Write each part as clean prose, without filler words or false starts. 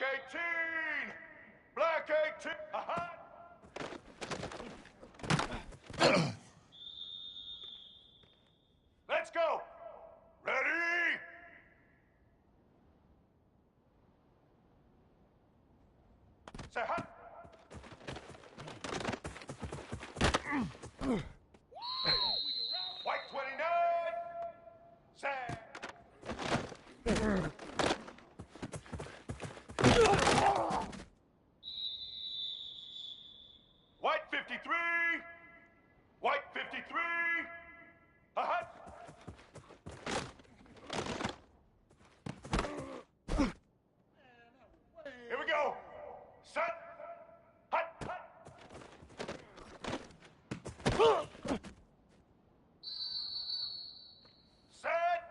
Black 18! Black 18! Aha! Let's go! Ready? Say hot! White 29! Say! White 53! White 53! Aha! Here we go! Set! Hut! Hut! Set!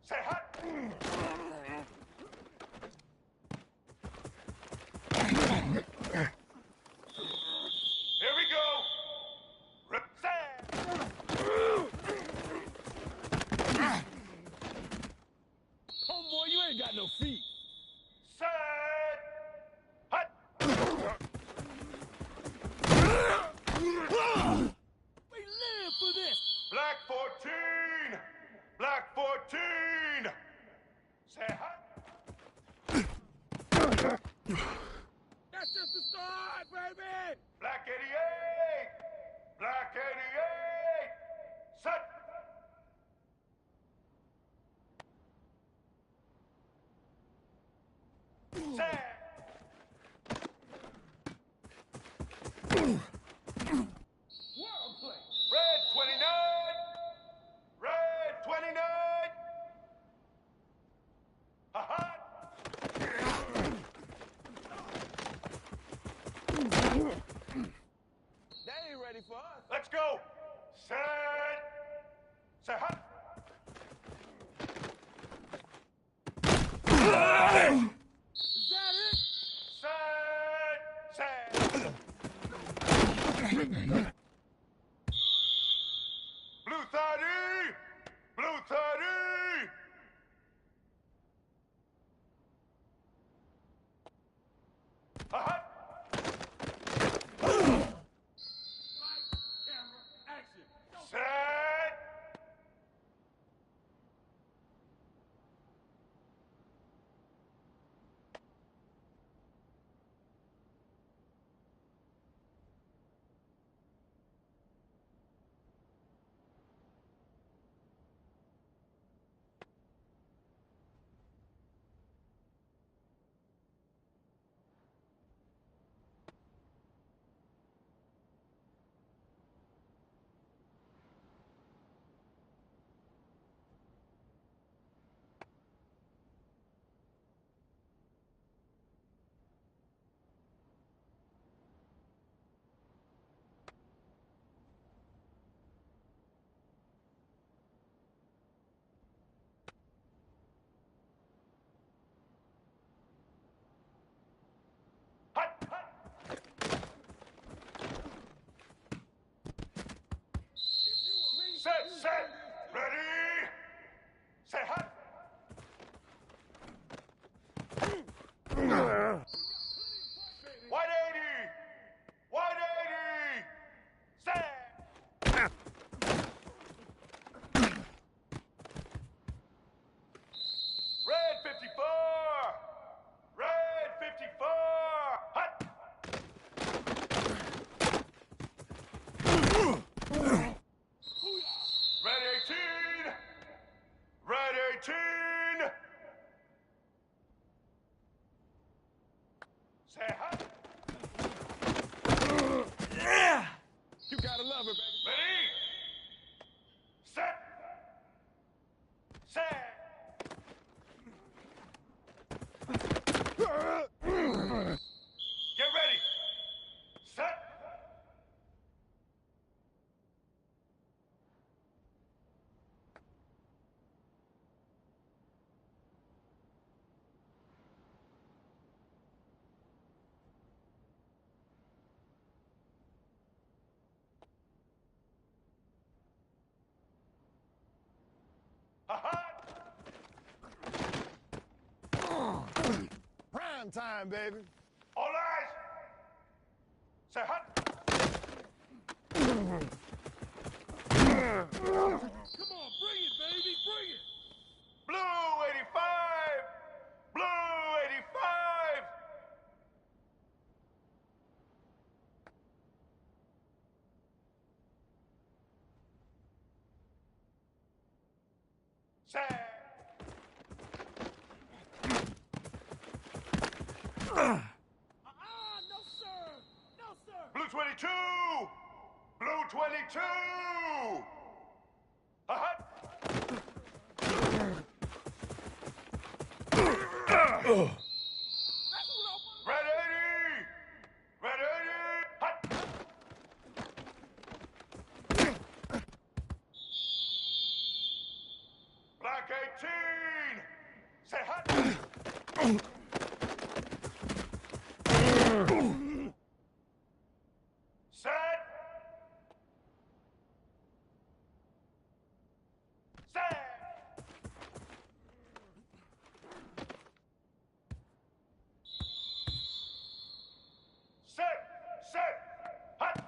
Say hut! Here we go! Rip set! Homeboy, you ain't got no feet. Set! Hut! We live for this. Black 14! Black 14! Say hut! That's just the start, baby. Black 88! Black 88! Set! Set! Well played. Red 29! Red 29! Aha! They ain't ready for us. Let's go! Set! Say hut! Is that it? Set! Set! Blue 30! Blue 30! Aha! Light, camera, action. Set! Hut! Hut! Set! Set! Ready! Say hut! White 80! White 80! Set! Red 54! Red 54! Hut! Red Prime time, baby. All eyes. Say hot. Come on, bring it, baby, bring it. Blue 85. Blue 85. Say. No, sir. No, sir. Blue 22. Blue 22. Hot. That's what I want. Red 80. Red 80. Hot. Black 18. Say hot. Set. Set. Set. Set. Hot.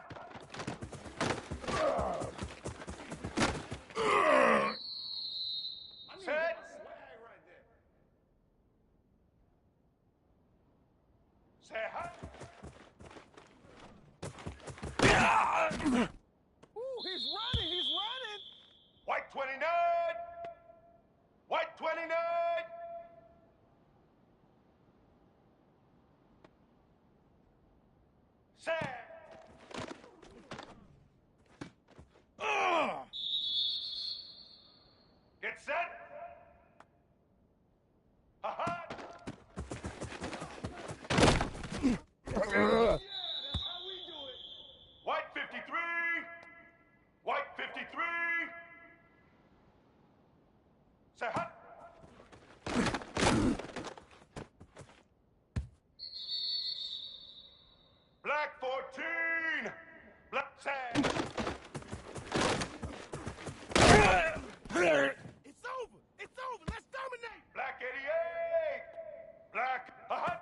I need Set. that swag right there. Say hot. Ooh, he's running, he's running. White 29. White 29. Set. Get set. Ha-ha. Yeah, that's how we do it. White 53. White 53. Say hot. Black 14. Black sand. It's over. It's over. Let's dominate. Black 88. Black. Ha-ha.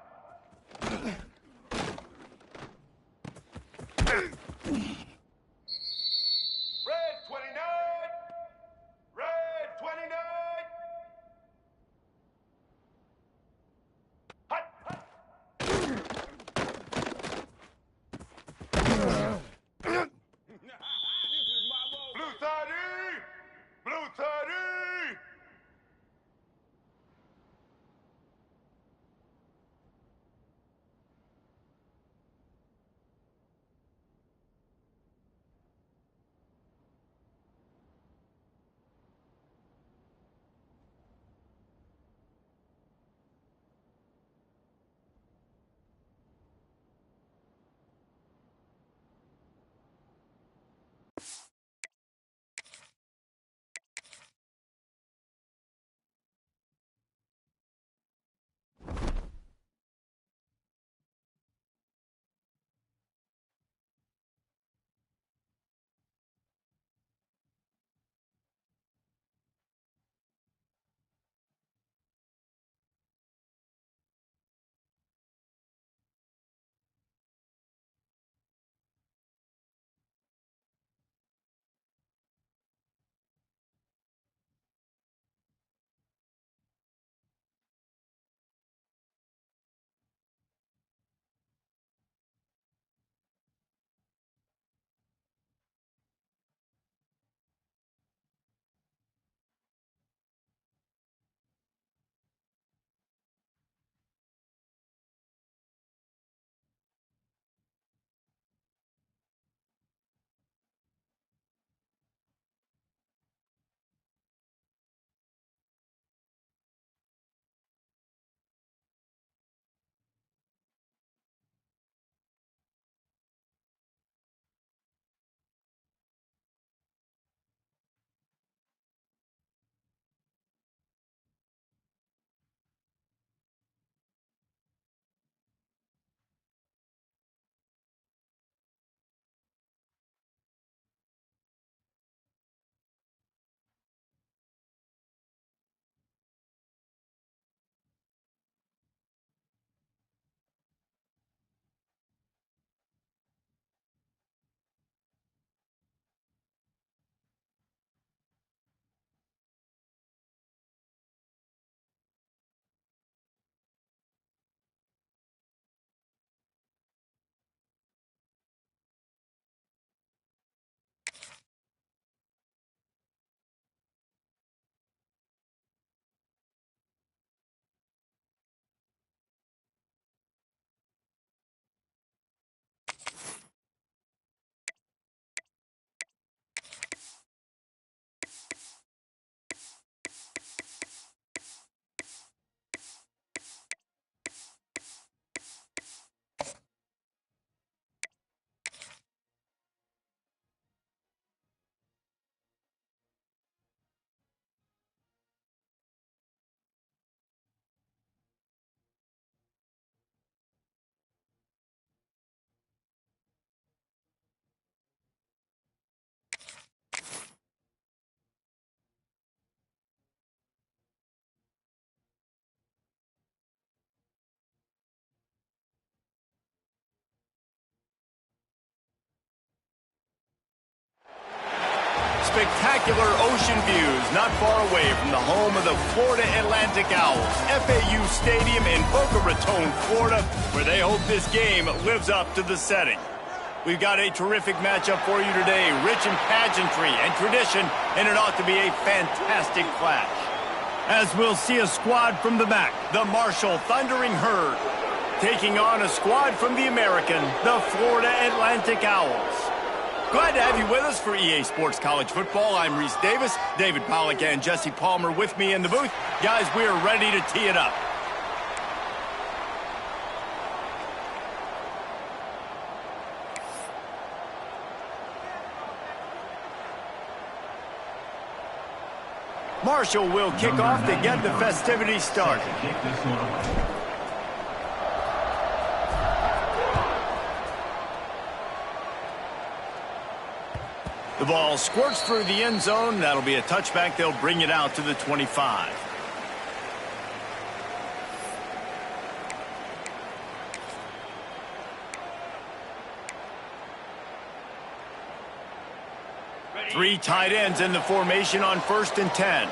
Red 29. Red 29. Hot. Hot. spectacular ocean views not far away from the home of the Florida Atlantic Owls, FAU Stadium in Boca Raton, Florida, where they hope this game lives up to the setting. We've got a terrific matchup for you today, rich in pageantry and tradition, and it ought to be a fantastic clash. As we'll see a squad from the back, the Marshall Thundering Herd, taking on a squad from the American, the Florida Atlantic Owls. Glad to have you with us for EA Sports College Football. I'm Reese Davis, David Pollack and Jesse Palmer with me in the booth. Guys, we are ready to tee it up. Marshall will kick off to get the festivities started. The ball squirts through the end zone. That'll be a touchback. They'll bring it out to the 25. Three tight ends in the formation on 1st and 10.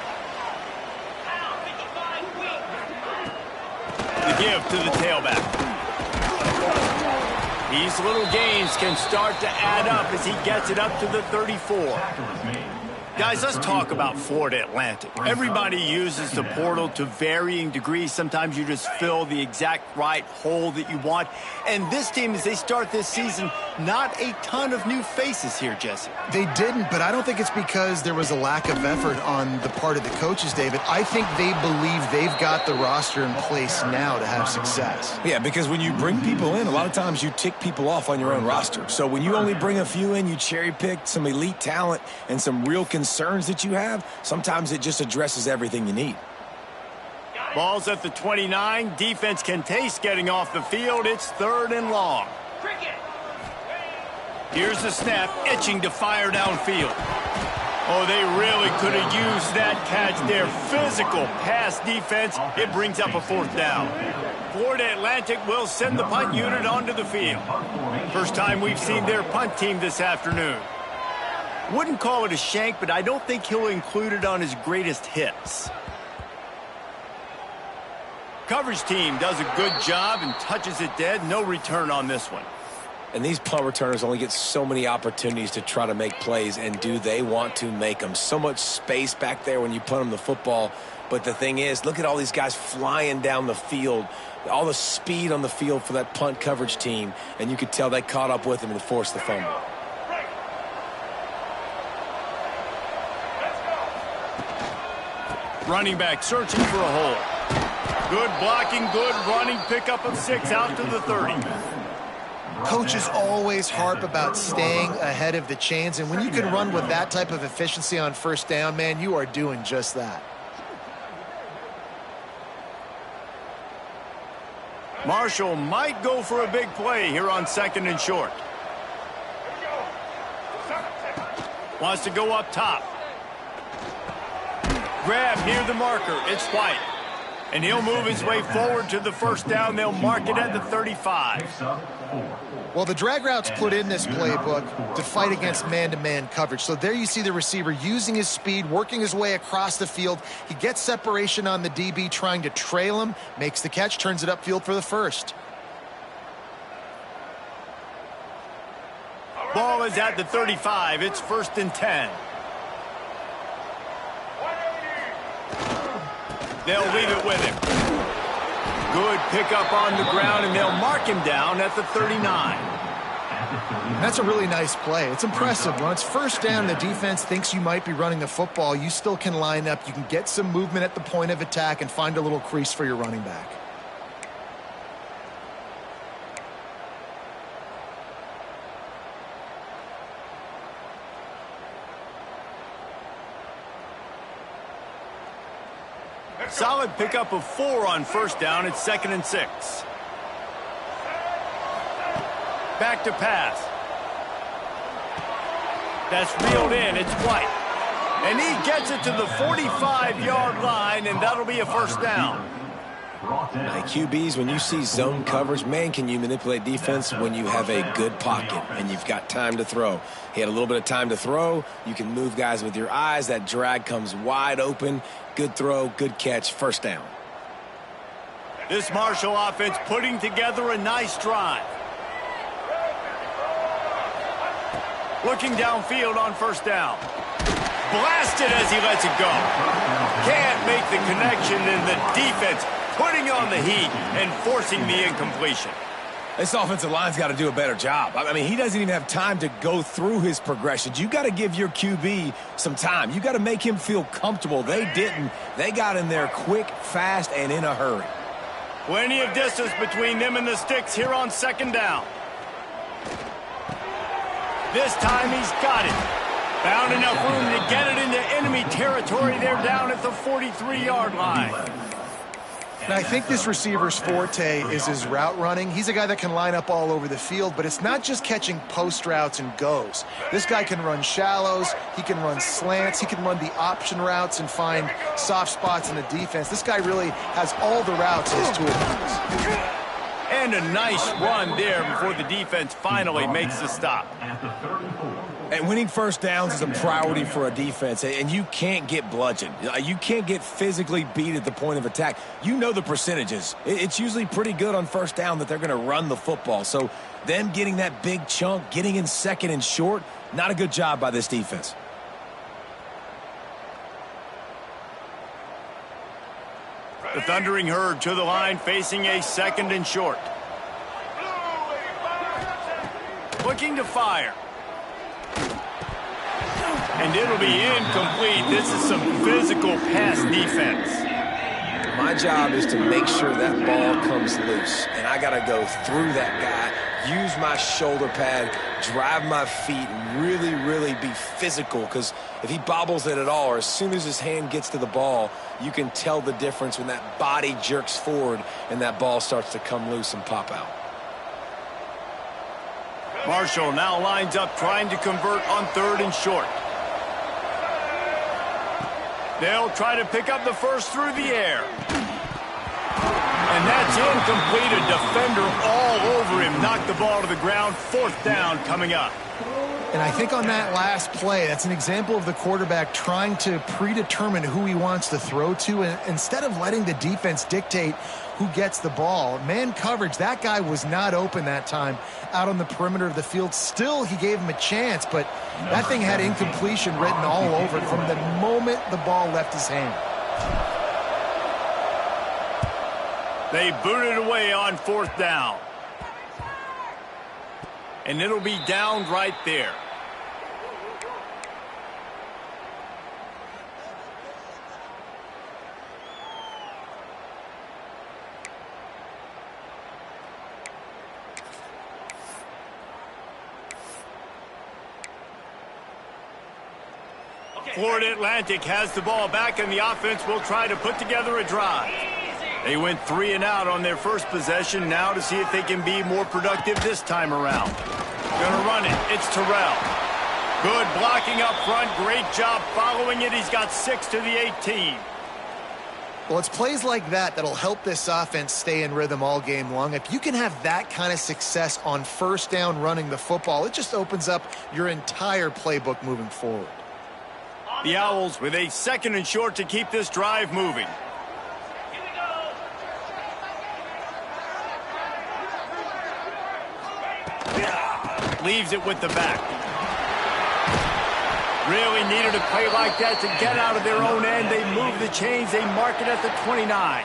The give to the tailback. These little gains can start to add up as he gets it up to the 34. Guys, let's talk about Florida Atlantic. Everybody uses the portal to varying degrees. Sometimes you just fill the exact right hole that you want. And this team, as they start this season, not a ton of new faces here, Jesse. They didn't, but I don't think it's because there was a lack of effort on the part of the coaches, David. I think they believe they've got the roster in place now to have success. Yeah, because when you bring people in, a lot of times you tick people off on your own roster. So when you only bring a few in, you cherry-pick some elite talent and some real concerns that you have, sometimes it just addresses everything you need. Ball's at the 29. Defense can taste getting off the field. It's 3rd and long. Here's the snap, itching to fire downfield. Oh, they really could have used that catch there. Physical pass defense. It brings up a 4th down. Florida Atlantic will send the punt unit onto the field. First time we've seen their punt team this afternoon. Wouldn't call it a shank, but I don't think he'll include it on his greatest hits. Coverage team does a good job and touches it dead. No return on this one. And these punt returners only get so many opportunities to try to make plays, and do they want to make them? So much space back there when you punt them the football. But the thing is, look at all these guys flying down the field, all the speed on the field for that punt coverage team, and you could tell they caught up with him and forced the fumble. Running back searching for a hole. Good blocking, good running, pickup of 6 out to the 30. Coaches always harp about staying ahead of the chains, and when you can run with that type of efficiency on 1st down, man, you are doing just that. Marshall might go for a big play here on 2nd and short. Wants to go up top. Grab near the marker. It's White. And he'll move his way forward to the 1st down. They'll mark it at the 35. Well, the drag routes put in this playbook to fight against man-to-man coverage. So there you see the receiver using his speed, working his way across the field. He gets separation on the DB, trying to trail him, makes the catch, turns it upfield for the 1st. Ball is at the 35. It's 1st and 10. They'll leave it with him. Good pickup on the ground, and they'll mark him down at the 39. That's a really nice play. It's impressive. When it's 1st down, the defense thinks you might be running the football. You still can line up. You can get some movement at the point of attack and find a little crease for your running back. Solid pickup of 4 on 1st down. It's 2nd and 6. Back to pass. That's reeled in. It's White. And he gets it to the 45-yard line, and that'll be a 1st down. Now, QBs, when you see zone coverage, man, can you manipulate defense when you have a good pocket and you've got time to throw. He had a little bit of time to throw. You can move guys with your eyes. That drag comes wide open. Good throw, good catch, first down. This Marshall offense putting together a nice drive. Looking downfield on first down. Blasted as he lets it go. Can't make the connection, and the defense putting on the heat and forcing the incompletion. This offensive line's got to do a better job. I mean, he doesn't even have time to go through his progressions. You got to give your QB some time. You got to make him feel comfortable. They didn't. They got in there quick, fast, and in a hurry. Plenty of distance between them and the sticks here on second down. This time he's got it. Found enough room to get it into enemy territory. They're down at the 43-yard line. And I think this receiver's forte is his route running. He's a guy that can line up all over the field, but it's not just catching post routes and goes. This guy can run shallows, he can run slants, he can run the option routes and find soft spots in the defense. This guy really has all the routes in his toolbox. And a nice run there before the defense finally makes the stop. And winning first downs is a priority for a defense, and you can't get bludgeoned. You can't get physically beat at the point of attack. You know the percentages. It's usually pretty good on first down that they're going to run the football. So them getting that big chunk, getting in second and short, not a good job by this defense. The Thundering Herd to the line, facing a second and short. Looking to fire. And it'll be incomplete. This is some physical pass defense. My job is to make sure that ball comes loose. And I got to go through that guy, use my shoulder pad, drive my feet, and really, really be physical. Because if he bobbles it at all, or as soon as his hand gets to the ball, you can tell the difference when that body jerks forward and that ball starts to come loose and pop out. Marshall now lines up trying to convert on third and short. They'll try to pick up the first through the air. And that's incomplete. A defender all over him. Knocked the ball to the ground. Fourth down coming up. And I think on that last play, that's an example of the quarterback trying to predetermine who he wants to throw to, and instead of letting the defense dictate who gets the ball. Man coverage, that guy was not open that time out on the perimeter of the field. Still, he gave him a chance, but that thing had incompletion written all over it from the moment the ball left his hand. They booted away on fourth down. And it'll be downed right there. Florida Atlantic has the ball back, and the offense will try to put together a drive. They went 3 and out on their first possession, now to see if they can be more productive this time around. Gonna run it. It's Terrell. Good blocking up front. Great job following it. He's got 6 to the 18. Well, it's plays like that that'll help this offense stay in rhythm all game long. If you can have that kind of success on first down running the football, it just opens up your entire playbook moving forward. The Owls with a second and short to keep this drive moving. Leaves it with the back. Really needed a play like that to get out of their own end. They move the chains. They mark it at the 29.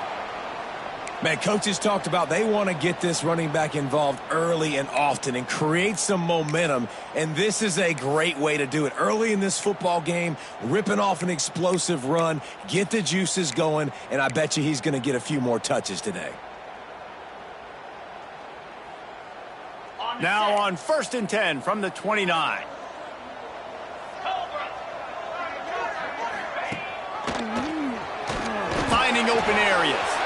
Man, coaches talked about they want to get this running back involved early and often and create some momentum, and this is a great way to do it. Early in this football game, ripping off an explosive run, get the juices going, and I bet you he's going to get a few more touches today. Now on 1st and 10 from the 29. Finding open areas.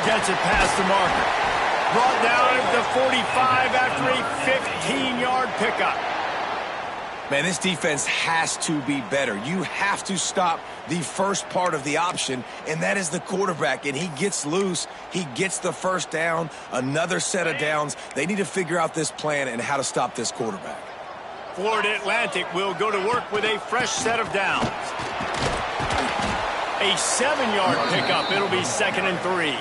Gets it past the marker. Brought down at the 45 after a 15-yard pickup. Man, this defense has to be better. You have to stop the first part of the option, and that is the quarterback. And he gets loose. He gets the first down, another set of downs. They need to figure out this plan and how to stop this quarterback. Florida Atlantic will go to work with a fresh set of downs. A 7-yard pickup. It'll be 2nd and 3.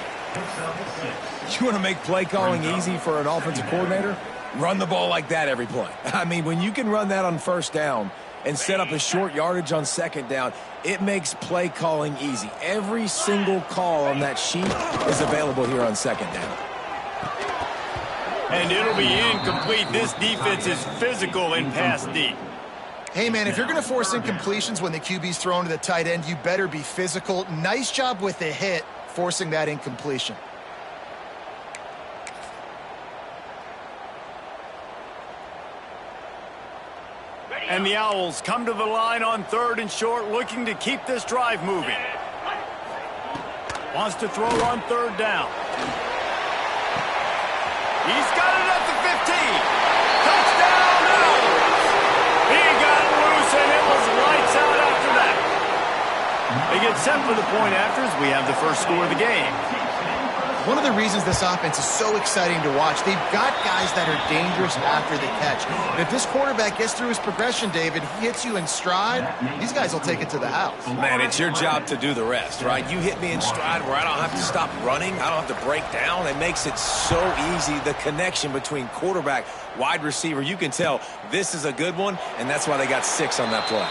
You want to make play calling easy for an offensive coordinator? Run the ball like that every play. I mean, when you can run that on first down and set up a short yardage on second down, it makes play calling easy. Every single call on that sheet is available here on second down. And it'll be incomplete. This defense is physical in pass deep. Hey, man, if you're going to force incompletions when the QB's thrown to the tight end, you better be physical. Nice job with the hit, forcing that incompletion. And the Owls come to the line on 3rd and short, looking to keep this drive moving. Wants to throw on 3rd down. He's got it at the 15. Touchdown, Owls! He got loose, and it was lights out after that. They get set for the point after as we have the first score of the game. One of the reasons this offense is so exciting to watch, they've got guys that are dangerous after the catch. And if this quarterback gets through his progression, David, he hits you in stride, these guys will take it to the house. Man, it's your job to do the rest, right? You hit me in stride where I don't have to stop running. I don't have to break down. It makes it so easy. The connection between quarterback, wide receiver, you can tell this is a good one, and that's why they got 6 on that play.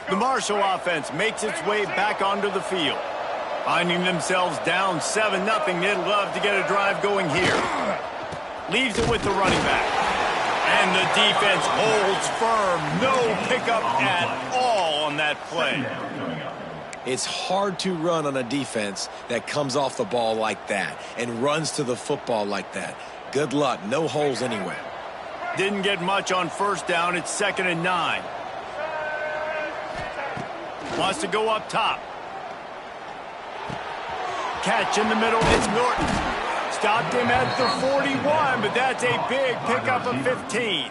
The Marshall offense makes its way back onto the field. Finding themselves down 7-0, they'd love to get a drive going here. Leaves it with the running back. And the defense holds firm. No pickup at all on that play. It's hard to run on a defense that comes off the ball like that and runs to the football like that. Good luck. No holes anywhere. Didn't get much on first down. It's 2nd and 9. Wants to go up top. Catch in the middle. It's Norton. Stopped him at the 41, but that's a big pickup of 15.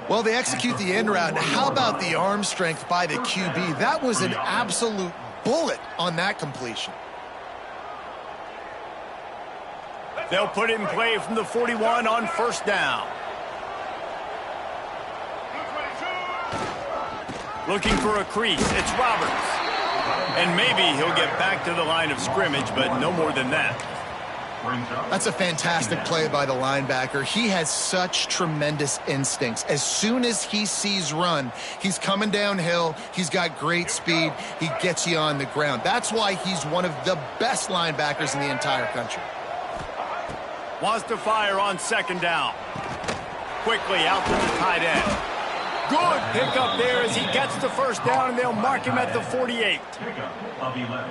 Well, they execute the end route. Now, how about the arm strength by the QB? That was an absolute bullet on that completion. They'll put it in play from the 41 on first down. Looking for a crease. It's Roberts. And maybe he'll get back to the line of scrimmage, but no more than that. That's a fantastic play by the linebacker. He has such tremendous instincts. As soon as he sees run, he's coming downhill. He's got great speed. He gets you on the ground. That's why he's one of the best linebackers in the entire country. Wants to fire on second down. Quickly out to the tight end. Good pickup there as he gets the first down, and they'll mark him at the 48.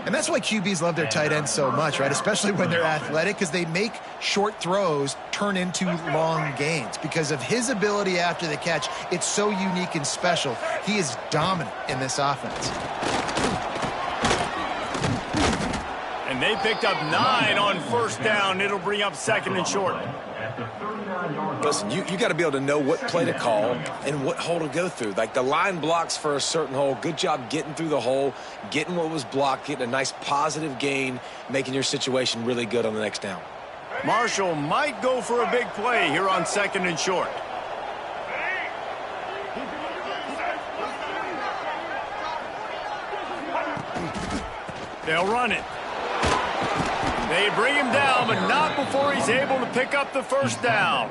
And that's why QBs love their tight ends so much, right? Especially when they're athletic, because they make short throws turn into long gains. Because of his ability after the catch, it's so unique and special. He is dominant in this offense. And they picked up 9 on first down. It'll bring up 2nd and short. Listen, you got to be able to know what play to call and what hole to go through. Like the line blocks for a certain hole. Good job getting through the hole, getting what was blocked, getting a nice positive gain, making your situation really good on the next down. Marshall might go for a big play here on 2nd and short. They'll run it. They bring him down, but not before he's able to pick up the first down.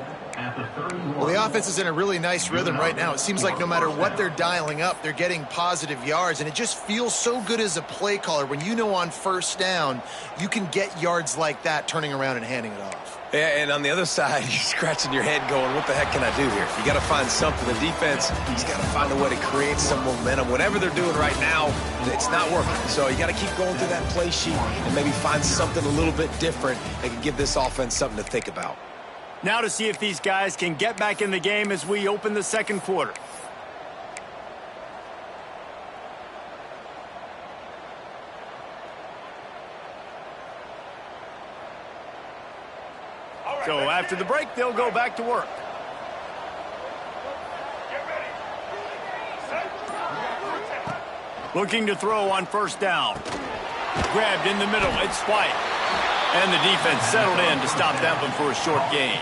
Well, the offense is in a really nice rhythm right now. It seems like no matter what they're dialing up, they're getting positive yards, and it just feels so good as a play caller when you know on first down you can get yards like that turning around and handing it off. Yeah, and on the other side, you're scratching your head going, what the heck can I do here? You got to find something. The defense has got to find a way to create some momentum. Whatever they're doing right now, it's not working. So you got to keep going through that play sheet and maybe find something a little bit different that can give this offense something to think about. Now to see if these guys can get back in the game as we open the second quarter. So after the break, they'll go back to work. Looking to throw on first down. Grabbed in the middle. It's White. And the defense settled in to stop that one for a short gain.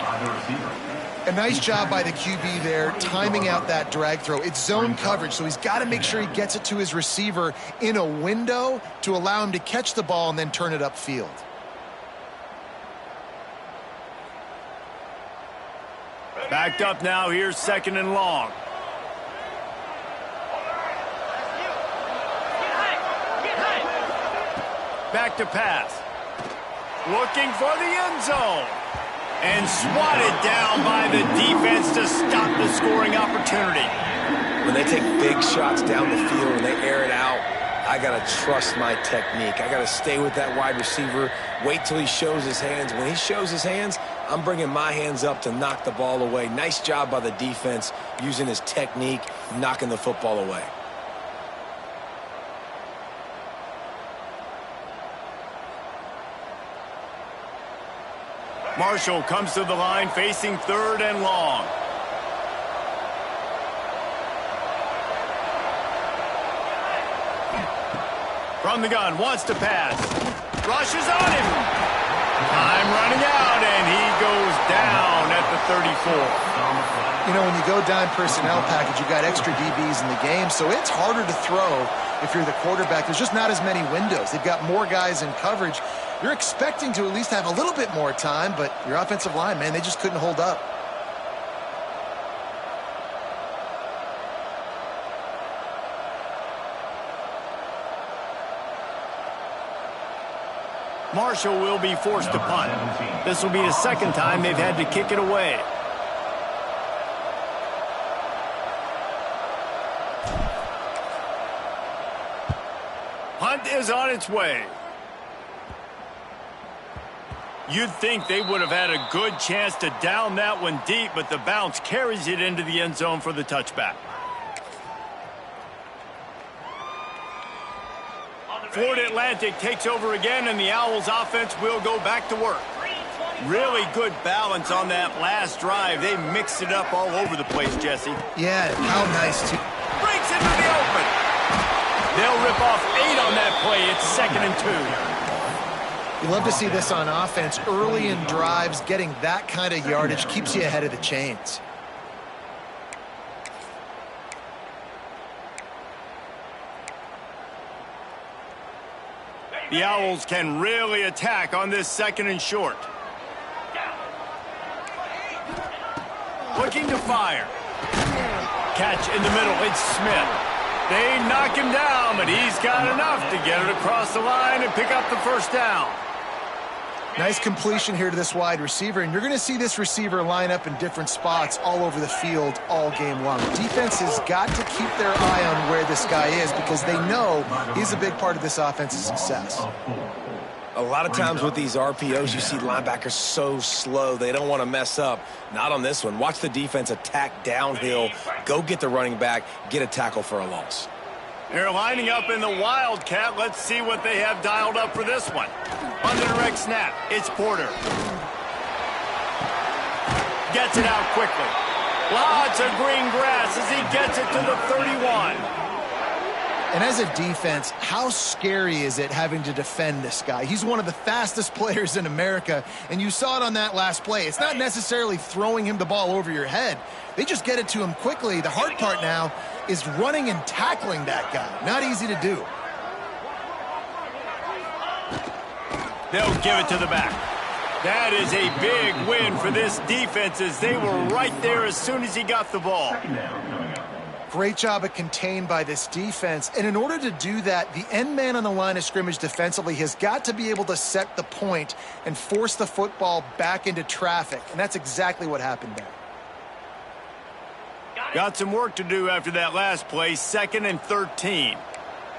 A nice job by the QB there, timing out that drag throw. It's zone coverage, so he's got to make sure he gets it to his receiver in a window to allow him to catch the ball and then turn it upfield. Backed up now. Here's second and long. Back to pass. Looking for the end zone. And swatted down by the defense to stop the scoring opportunity. When they take big shots down the field and they air it out, I got to trust my technique. I got to stay with that wide receiver, wait till he shows his hands. When he shows his hands, I'm bringing my hands up to knock the ball away. Nice job by the defense using his technique, knocking the football away. Marshall comes to the line facing third and long. From the gun, wants to pass. Rushes on him. Time running out, and he goes down at the 34. You know, when you go dime personnel package, you got extra DBs in the game, so it's harder to throw if you're the quarterback. There's just not as many windows. They've got more guys in coverage. You're expecting to at least have a little bit more time, but your offensive line, man, they just couldn't hold up. Marshall will be forced to punt. This will be the second time they've had to kick it away. Punt is on its way. You'd think they would have had a good chance to down that one deep, but the bounce carries it into the end zone for the touchback. Florida Atlantic takes over again, and the Owls offense will go back to work. Really good balance on that last drive. They mixed it up all over the place, Jesse. Yeah, how nice, too. Breaks into the open. They'll rip off 8 on that play. It's 2nd and 2. You love to see this on offense. Early in drives, getting that kind of yardage keeps you ahead of the chains. The Owls can really attack on this 2nd and short. Looking to fire. Catch in the middle. It's Smith. They knock him down, but he's got enough to get it across the line and pick up the first down. Nice completion here to this wide receiver, and you're going to see this receiver line up in different spots all over the field all game long. Defense has got to keep their eye on where this guy is because they know he's a big part of this offense's success. A lot of times with these RPOs, you see linebackers so slow, they don't want to mess up. Not on this one. Watch the defense attack downhill, go get the running back, get a tackle for a loss. They're lining up in the Wildcat. Let's see what they have dialed up for this one. On the direct snap, it's Porter. Gets it out quickly. Lots of green grass as he gets it to the 31. And as a defense, how scary is it having to defend this guy? He's one of the fastest players in America, and you saw it on that last play. It's not necessarily throwing him the ball over your head. They just get it to him quickly. The hard part now is running and tackling that guy. Not easy to do. They'll give it to the back. That is a big win for this defense as they were right there as soon as he got the ball. Great job of contained by this defense. And in order to do that, the end man on the line of scrimmage defensively has got to be able to set the point and force the football back into traffic. And that's exactly what happened there. Got some work to do after that last play, 2nd and 13.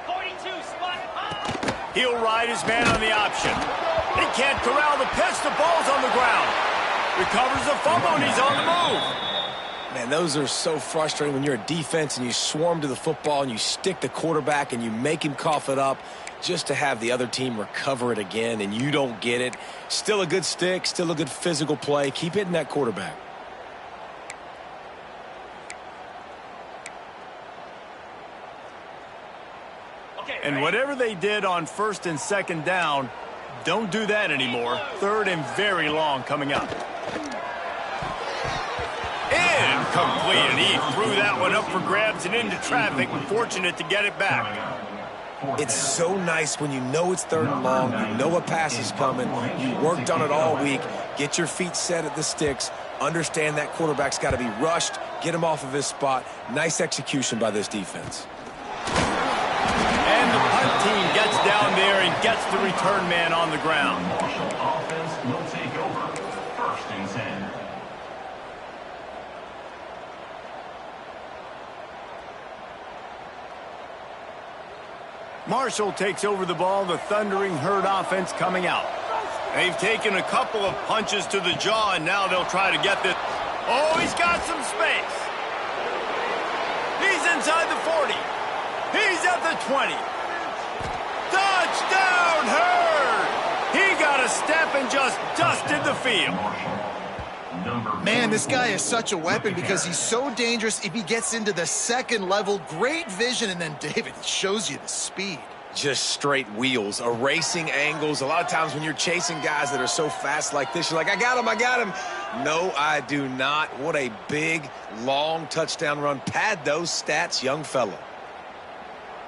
42, spot. He'll ride his man on the option. He can't corral the pitch. The ball's on the ground. Recovers the fumble, and he's on the move. Man, those are so frustrating when you're a defense and you swarm to the football and you stick the quarterback and you make him cough it up just to have the other team recover it again and you don't get it. Still a good stick, still a good physical play. Keep hitting that quarterback. And whatever they did on 1st and 2nd down, don't do that anymore. 3rd and very long coming up. Incomplete, and he threw that one up for grabs and into traffic. Fortunate to get it back. It's so nice when you know it's 3rd and long, you know a pass is coming, you worked on it all week, get your feet set at the sticks, understand that quarterback's got to be rushed, get him off of his spot. Nice execution by this defense. And the punt team gets down there and gets the return man on the ground. Offense will take over. 1st and 10. Marshall takes over the ball, the Thundering Herd offense coming out. They've taken a couple of punches to the jaw, and now they'll try to get this. Oh, he's got some space. He's inside the 40. He's at the 20. Touchdown, Herd! He got a step and just dusted the field. Man, this guy is such a weapon because he's so dangerous if he gets into the 2nd level. Great vision, and then David shows you the speed. Just straight wheels, erasing angles. A lot of times when you're chasing guys that are so fast like this, you're like, I got him, I got him. No, I do not. What a big, long touchdown run. Pad those stats, young fella.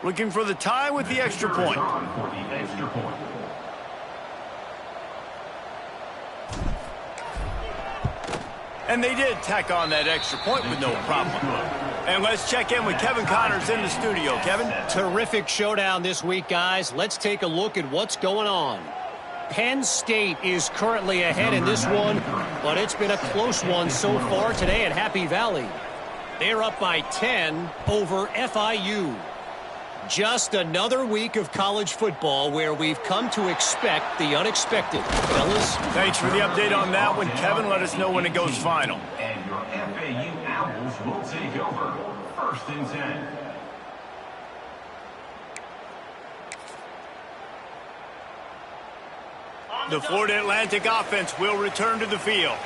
Looking for the tie with the extra point. For the extra point. And they did tack on that extra point with no problem. And let's check in with Kevin Connors in the studio. Kevin? Terrific showdown this week, guys. Let's take a look at what's going on. Penn State is currently ahead in this one, but it's been a close one so far today at Happy Valley. They're up by 10 over FIU. Just another week of college football where we've come to expect the unexpected. Fellas? Thanks for the update on that one, Kevin. Let us know when it goes final. And your FAU Owls will take over. 1st and 10. The Florida Atlantic offense will return to the field.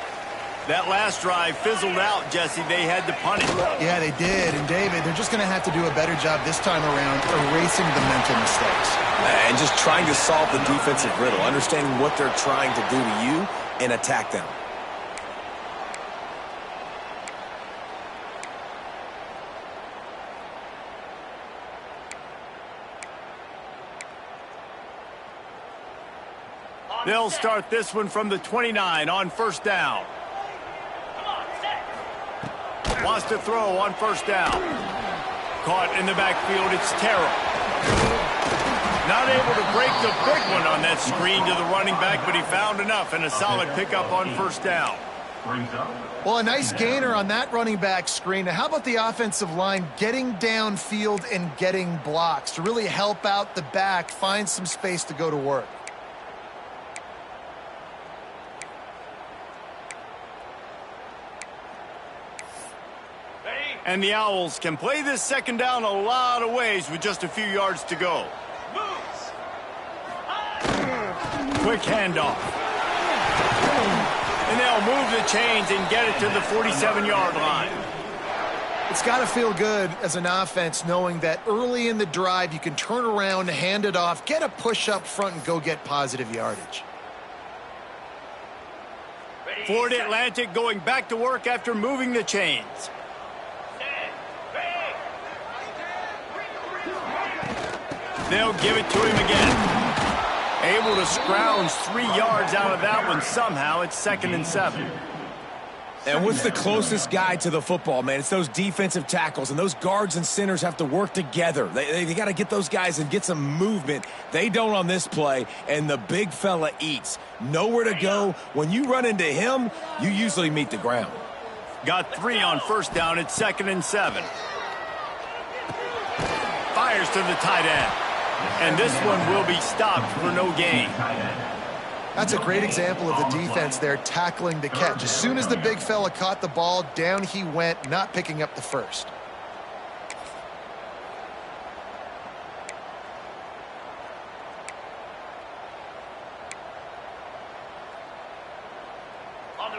That last drive fizzled out, Jesse. They had to punt it. Yeah, they did. And, David, they're just going to have to do a better job this time around erasing the mental mistakes. And just trying to solve the defensive riddle, understanding what they're trying to do to you and attack them. They'll start this one from the 29 on 1st down. Wants to throw on 1st down. Caught in the backfield, it's Terrell. Not able to break the big one on that screen to the running back, but he found enough and a solid pickup on 1st down. Well, a nice gainer on that running back screen. Now, how about the offensive line getting downfield and getting blocks to really help out the back, find some space to go to work? And the Owls can play this 2nd down a lot of ways with just a few yards to go. Quick handoff. And they'll move the chains and get it to the 47-yard line. It's got to feel good as an offense knowing that early in the drive you can turn around, hand it off, get a push up front, and go get positive yardage. Florida Atlantic going back to work after moving the chains. They'll give it to him again. Able to scrounge 3 yards out of that one somehow. It's 2nd and 7. And what's the closest guy to the football, man? It's those defensive tackles, and those guards and centers have to work together. They got to get those guys and get some movement. They don't on this play, and the big fella eats. Nowhere to go. When you run into him, you usually meet the ground. Got 3 on 1st down. It's 2nd and 7. Fires to the tight end. And this one will be stopped for no gain. That's a great example of the defense there tackling the catch. As soon as the big fella caught the ball, down he went, not picking up the first.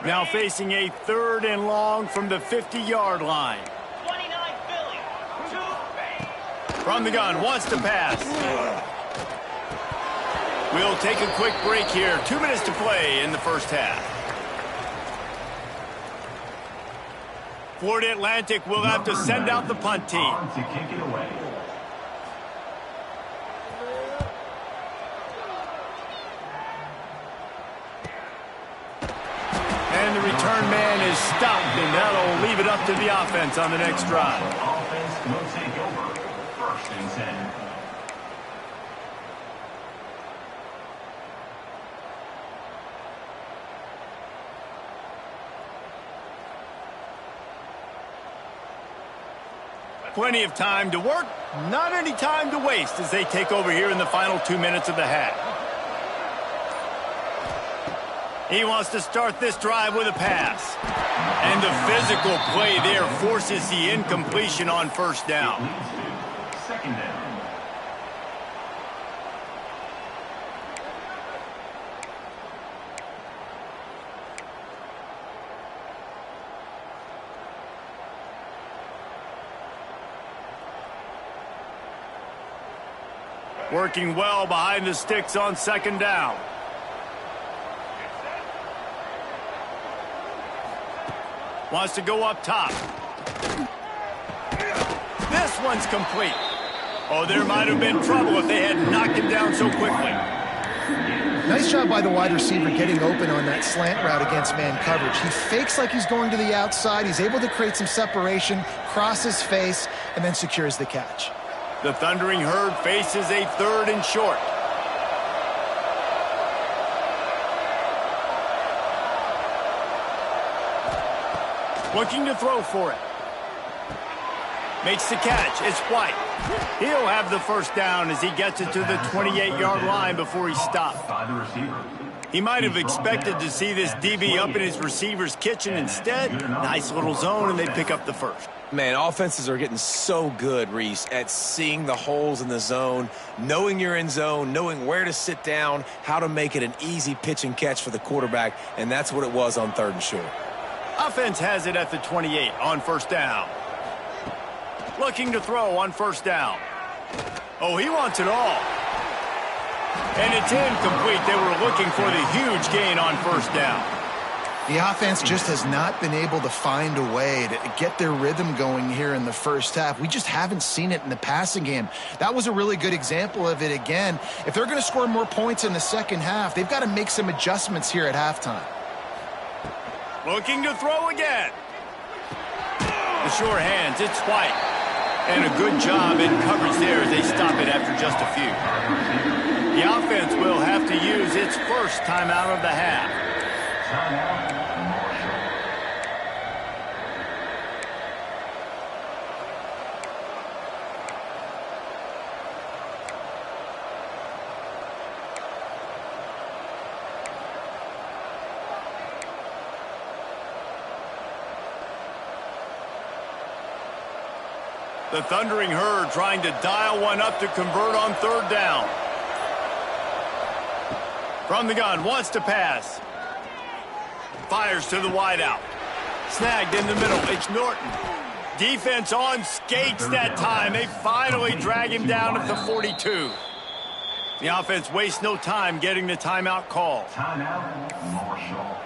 Now facing a 3rd and long from the 50-yard line. 29 Philly. From the gun, wants to pass. We'll take a quick break here. 2 minutes to play in the first half. Florida Atlantic will have to send out the punt team. To kick it away. And the return man is stopped, and that'll leave it up to the offense on the next drive. Offense will take over. 1st and 10. Plenty of time to work, not any time to waste as they take over here in the final 2 minutes of the half. He wants to start this drive with a pass. And the physical play there forces the incompletion on 1st down. Leads to 2nd down. Working well behind the sticks on 2nd down. Wants to go up top. This one's complete. Oh, there might have been trouble if they had knocked him down so quickly. Nice job by the wide receiver getting open on that slant route against man coverage. He fakes like he's going to the outside. He's able to create some separation, cross his face, and then secures the catch. The Thundering Herd faces a 3rd and short. Looking to throw for it. Makes the catch. It's White. He'll have the 1st down as he gets it to the 28-yard line before he stopped. By the receiver. He might have expected to see this DB up in his receiver's kitchen. Instead, nice little zone, and they pick up the 1st. Man, offenses are getting so good, Reese, at seeing the holes in the zone, knowing you're in zone, knowing where to sit down, how to make it an easy pitch and catch for the quarterback, and that's what it was on 3rd and short. Offense has it at the 28 on 1st down. Looking to throw on 1st down. Oh, he wants it all. And it's incomplete. They were looking for the huge gain on 1st down. The offense just has not been able to find a way to get their rhythm going here in the first half. We just haven't seen it in the passing game. That was a really good example of it again. If they're going to score more points in the second half, they've got to make some adjustments here at halftime. Looking to throw again. The sure hands, it's White. And a good job in coverage there as they stop it after just a few. The offense will have to use its 1st timeout of the half. Timeout. The Thundering Herd trying to dial one up to convert on 3rd down. From the gun, wants to pass. Fires to the wideout. Snagged in the middle. It's Norton. Defense on skates that time. They finally drag him down at the 42. The offense wastes no time getting the timeout call. Timeout, Marshall.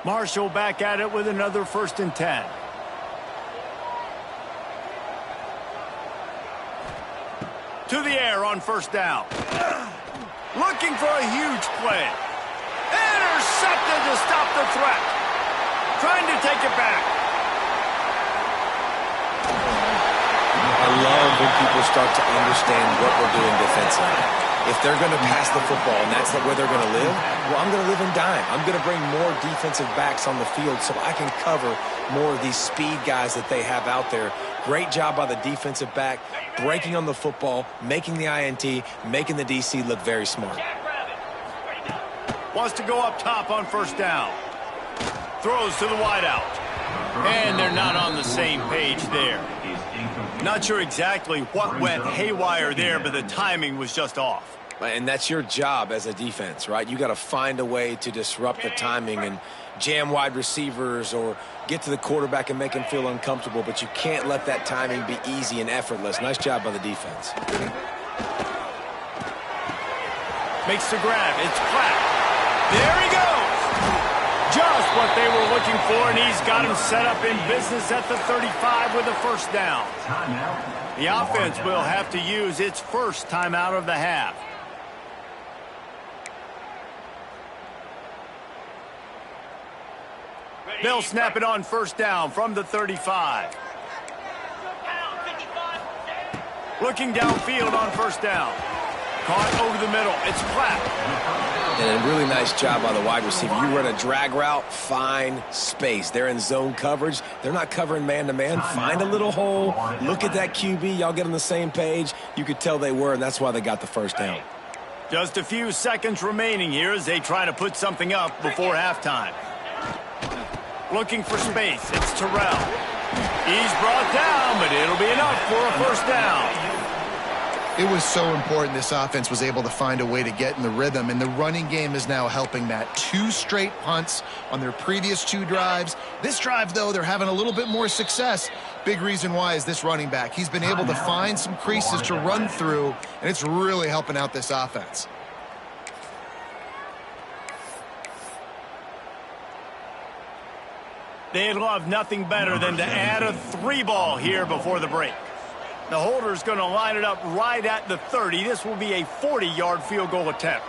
Marshall back at it with another 1st and 10. To the air on 1st down. Looking for a huge play. Intercepted to stop the threat. Trying to take it back. I love when people start to understand what we're doing defensively. If they're going to pass the football and that's where they're going to live, well, I'm going to live and dime. I'm going to bring more defensive backs on the field so I can cover more of these speed guys that they have out there. Great job by the defensive back, breaking on the football, making the INT, making the DC look very smart. Wants to go up top on first down. Throws to the wideout. And they're not on the same page there. Not sure exactly what went haywire there, but the timing was just off. And that's your job as a defense, right? You got to find a way to disrupt the timing and jam wide receivers or get to the quarterback and make him feel uncomfortable, but you can't let that timing be easy and effortless. Nice job by the defense. Makes the grab. It's flat. There he goes. Just what they were looking for, and he's got him set up in business at the 35 with a first down. The offense will have to use its first timeout of the half. They'll snap it on first down from the 35. Looking downfield on first down. Caught over the middle. It's flat. And a really nice job by the wide receiver. You run a drag route, find space. They're in zone coverage. They're not covering man-to-man. Find a little hole. Look at that QB. Y'all get on the same page. You could tell they were, and that's why they got the first down. Just a few seconds remaining here as they try to put something up before halftime. Looking for space. It's Terrell. He's brought down, but it'll be enough for a first down. It was so important this offense was able to find a way to get in the rhythm, and the running game is now helping that. 2 straight punts on their previous 2 drives. This drive, though, they're having a little bit more success. Big reason why is this running back. He's been able to find some creases to run through, and it's really helping out this offense. They'd love nothing better than to add a 3-ball here before the break. The holder's going to line it up right at the 30. This will be a 40-yard field goal attempt.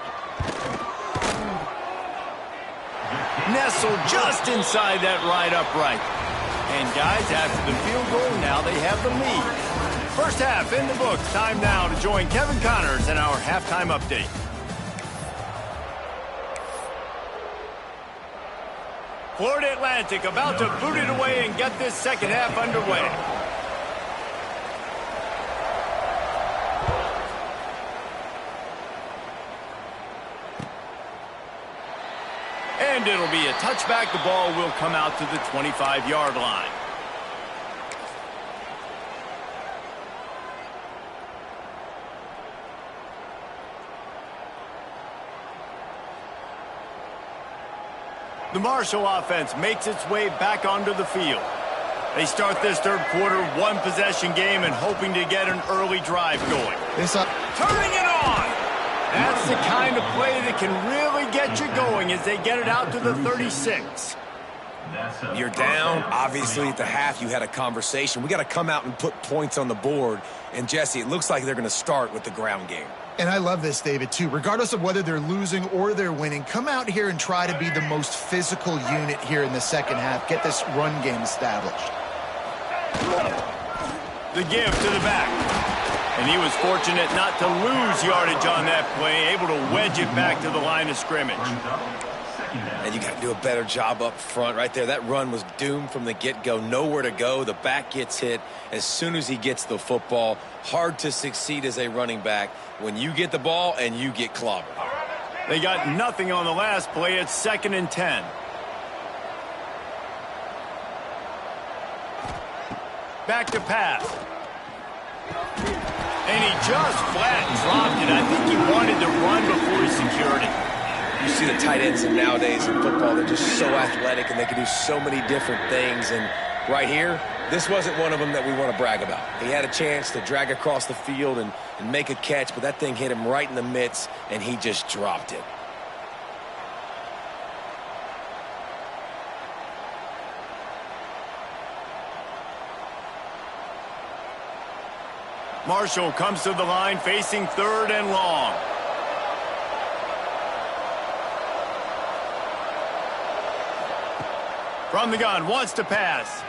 Nestled just inside that right upright. And guys, after the field goal, now they have the lead. First half in the books. Time now to join Kevin Connors in our halftime update. Florida Atlantic about to boot it away and get this second half underway. And it'll be a touchback. The ball will come out to the 25-yard line. The Marshall offense makes its way back onto the field. They start this third quarter, 1-possession game, and hoping to get an early drive going. Turning it on! That's the kind of play that can really get you going as they get it out to the 36. You're down. Obviously, at the half, you had a conversation. We got to come out and put points on the board. And, Jesse, it looks like they're going to start with the ground game. And I love this, David, too. Regardless of whether they're losing or they're winning, come out here and try to be the most physical unit here in the second half. Get this run game established. The give to the back. And he was fortunate not to lose yardage on that play, able to wedge it back to the line of scrimmage. And you got to do a better job up front right there. That run was doomed from the get-go. Nowhere to go. The back gets hit as soon as he gets the football. Hard to succeed as a running back when you get the ball and you get clobbered. They got nothing on the last play. It's 2nd and 10. Back to pass. And he just flat dropped it. I think he wanted to run before he secured it. You see the tight ends nowadays in football, they're just so athletic and they can do so many different things. And right here, this wasn't one of them that we want to brag about. He had a chance to drag across the field and make a catch, but that thing hit him right in the midst, and he just dropped it. Marshall comes to the line facing 3rd and long. From the gun, wants to pass.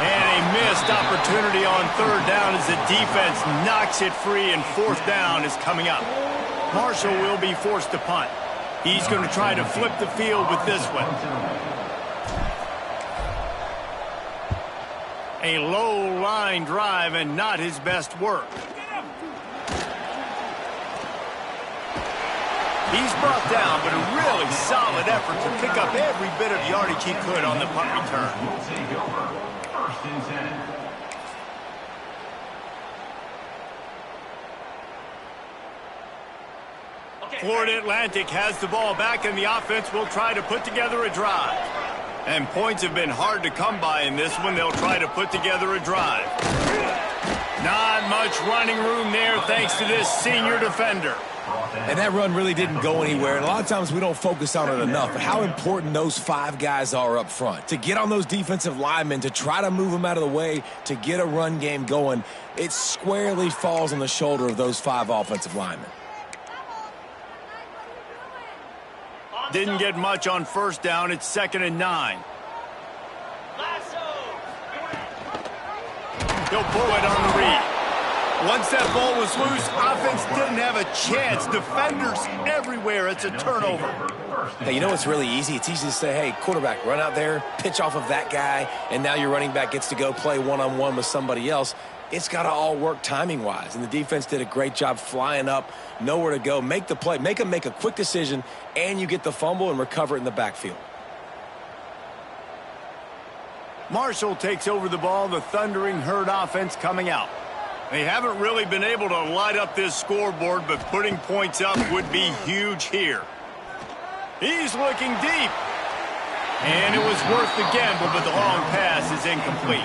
And a missed opportunity on third down as the defense knocks it free, and fourth down is coming up. Marshall will be forced to punt. He's going to try to flip the field with this one. A low line drive and not his best work. He's brought down, but a really solid effort to pick up every bit of yardage he could on the punt return. Will take over. First and 10. Florida Atlantic has the ball back, and the offense will try to put together a drive. And points have been hard to come by in this one. They'll try to put together a drive. Not much running room there thanks to this senior defender. And that run really didn't go anywhere. And a lot of times we don't focus on it enough. But how important those 5 guys are up front. To get on those defensive linemen, to try to move them out of the way, to get a run game going, it squarely falls on the shoulder of those 5 offensive linemen. Didn't get much on first down. It's 2nd and 9. He'll pull it on the read. Once that ball was loose, offense didn't have a chance. Defenders everywhere. It's a turnover. Hey, you know what's really easy? It's easy to say, hey, quarterback, run out there, pitch off of that guy, and now your running back gets to go play one-on-one with somebody else. It's got to all work timing-wise, and the defense did a great job flying up, nowhere to go, make the play, make them make a quick decision, and you get the fumble and recover it in the backfield. Marshall takes over the ball, the Thundering Herd offense coming out. They haven't really been able to light up this scoreboard, but putting points up would be huge here. He's looking deep. And it was worth the gamble, but the long pass is incomplete.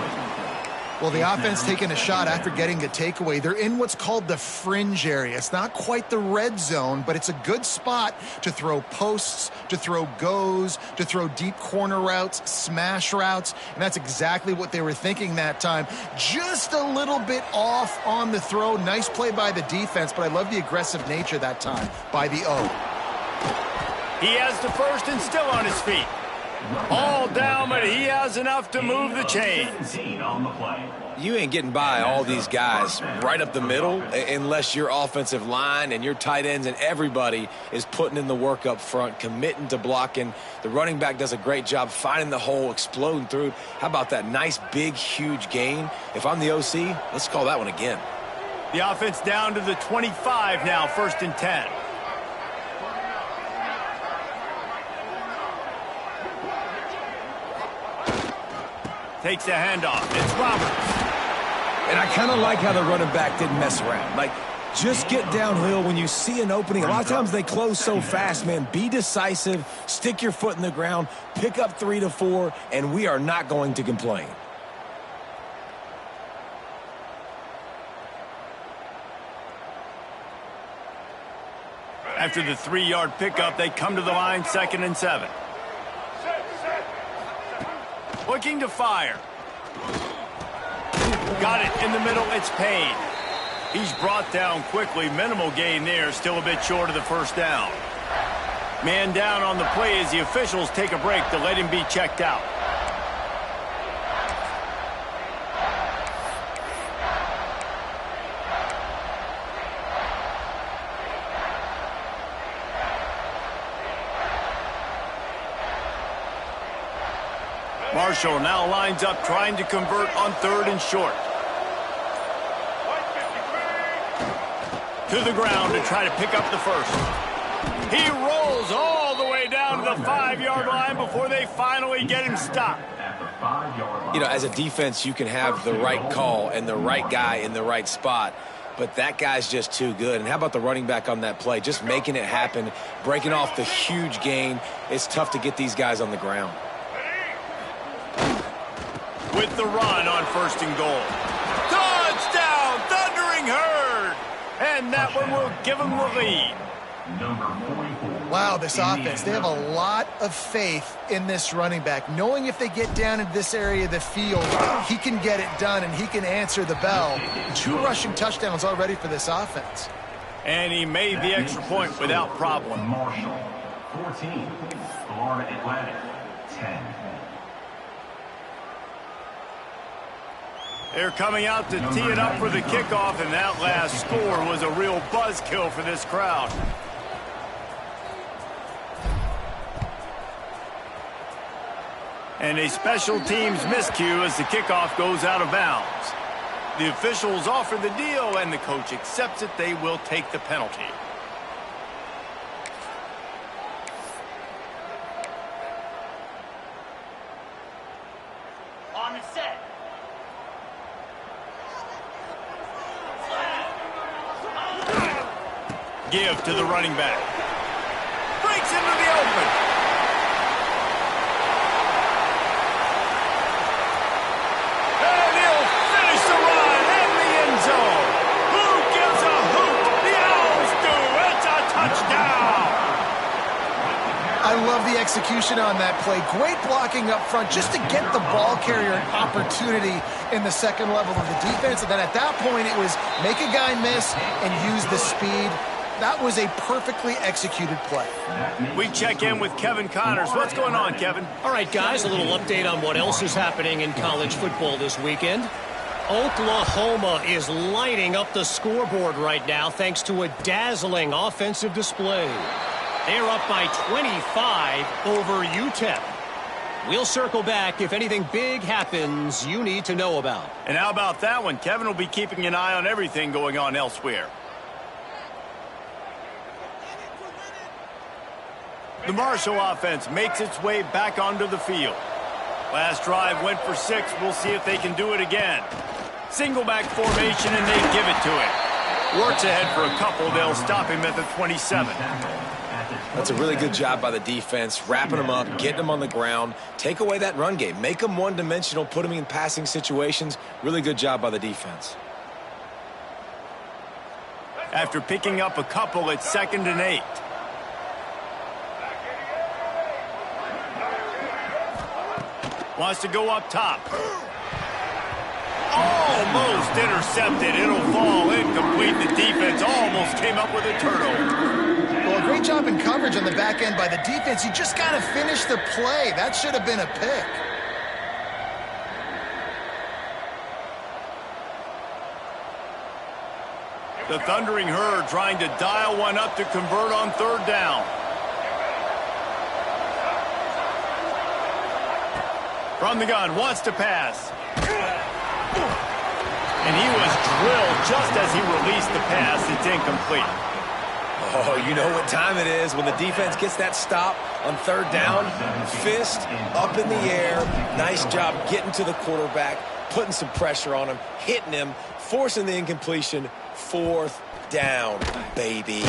Well, the offense taking a shot after getting the takeaway. They're in what's called the fringe area. It's not quite the red zone, but it's a good spot to throw posts, to throw goes, to throw deep corner routes, smash routes, and that's exactly what they were thinking that time. Just a little bit off on the throw. Nice play by the defense, but I love the aggressive nature that time by the O. He has the first and still on his feet. All down, but he has enough to move the chains. You ain't getting by all these guys right up the middle unless your offensive line and your tight ends and everybody is putting in the work up front, committing to blocking. The running back does a great job finding the hole, exploding through. How about that nice, big, huge gain? If I'm the OC, let's call that one again. The offense down to the 25 now, 1st and 10. Takes the handoff. It's Roberts. And I kind of like how the running back didn't mess around. Like, just get downhill when you see an opening. A lot of times they close so fast, man. Be decisive. Stick your foot in the ground. Pick up 3 to 4, and we are not going to complain. After the 3-yard pickup, they come to the line, 2nd and 7. Looking to fire. Got it in the middle. It's Payne. He's brought down quickly. Minimal gain there. Still a bit short of the first down. Man down on the play as the officials take a break to let him be checked out. Marshall now lines up trying to convert on 3rd and short. To the ground to try to pick up the first. He rolls all the way down to the 5-yard line before they finally get him stopped. You know, as a defense, you can have the right call and the right guy in the right spot, but that guy's just too good. And how about the running back on that play? Just making it happen, breaking off the huge gain. It's tough to get these guys on the ground. With the run on 1st and goal. Touchdown, Thundering Herd! And that one will give them the lead. Wow, this offense, they have a lot of faith in this running back. Knowing if they get down into this area of the field, he can get it done and he can answer the bell. 2 rushing touchdowns already for this offense. And he made the extra point without problem. Marshall, 14. Florida Atlantic, 10. They're coming out to tee it up for the kickoff, and that last score was a real buzzkill for this crowd. And a special teams miscue as the kickoff goes out of bounds. The officials offer the deal, and the coach accepts it. They will take the penalty. On the set. Give to the running back. Breaks into the open. And he'll finish the run in the end zone. Who gives a hoot? The Owls do. It's a touchdown. I love the execution on that play. Great blocking up front just to get the ball carrier an opportunity in the second level of the defense. And then at that point, it was make a guy miss and use the speed. That was a perfectly executed play. We check in with Kevin Connors. What's going on, Kevin? All right, guys, a little update on what else is happening in college football this weekend. Oklahoma is lighting up the scoreboard right now thanks to a dazzling offensive display. They're up by 25 over UTEP. We'll circle back if anything big happens you need to know about. And how about that one? Kevin will be keeping an eye on everything going on elsewhere. The Marshall offense makes its way back onto the field. Last drive went for 6. We'll see if they can do it again. Single back formation, and they give it to him. Works ahead for a couple. They'll stop him at the 27. That's a really good job by the defense, wrapping them up, getting them on the ground, take away that run game, make them one-dimensional, put them in passing situations. Really good job by the defense. After picking up a couple, it's 2nd and 8. Wants to go up top. Almost intercepted. It'll fall incomplete. The defense almost came up with a turnover. Well, a great job in coverage on the back end by the defense. You just got to finish the play. That should have been a pick. The Thundering Herd trying to dial one up to convert on 3rd down. From the gun, wants to pass. And he was drilled just as he released the pass. It's incomplete. Oh, you know what time it is when the defense gets that stop on 3rd down. Fist up in the air. Nice job getting to the quarterback, putting some pressure on him, hitting him, forcing the incompletion. 4th down, baby.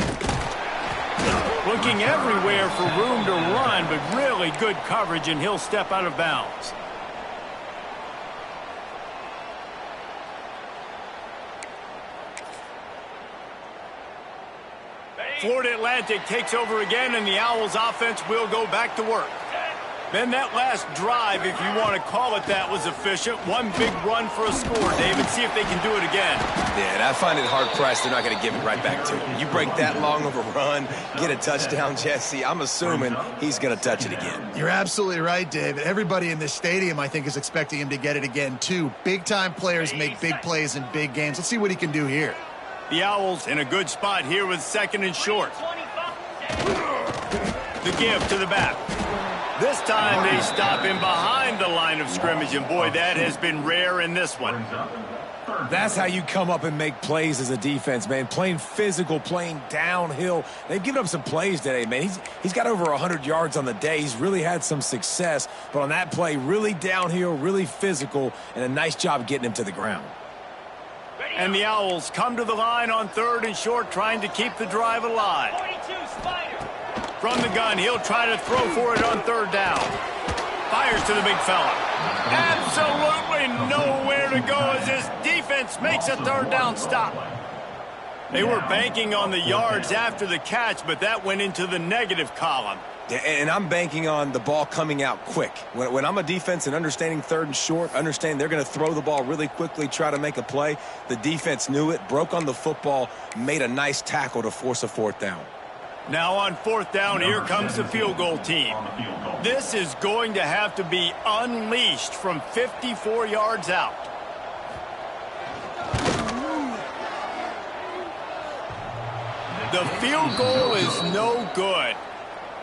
Looking everywhere for room to run, but really good coverage, and he'll step out of bounds. Florida Atlantic takes over again, and the Owls offense will go back to work. Then that last drive, if you want to call it that, was efficient. One big run for a score, David. See if they can do it again. Yeah, and I find it hard-pressed they're not going to give it right back to him. You break that long of a run, get a touchdown, Jesse, I'm assuming he's going to touch it again. You're absolutely right, David. Everybody in this stadium, I think, is expecting him to get it again, too. Big-time players make big plays in big games. Let's see what he can do here. The Owls in a good spot here with 2nd and short. The give to the back. This time they stop him behind the line of scrimmage, and boy, that has been rare in this one. That's how you come up and make plays as a defense, man. Playing physical, playing downhill. They've given up some plays today, man. He's got over 100 yards on the day. He's really had some success, but on that play, really downhill, really physical, and a nice job getting him to the ground. And the Owls come to the line on 3rd and short, trying to keep the drive alive. From the gun, he'll try to throw for it on 3rd down. Fires to the big fella. Absolutely nowhere to go as this defense makes a 3rd down stop. They were banking on the yards after the catch, but that went into the negative column. And I'm banking on the ball coming out quick. When I'm a defense and understanding 3rd and short, understand they're going to throw the ball really quickly, try to make a play. The defense knew it, broke on the football, made a nice tackle to force a 4th down. Now on 4th down, here comes the field goal team. This is going to have to be unleashed from 54 yards out. The field goal is no good.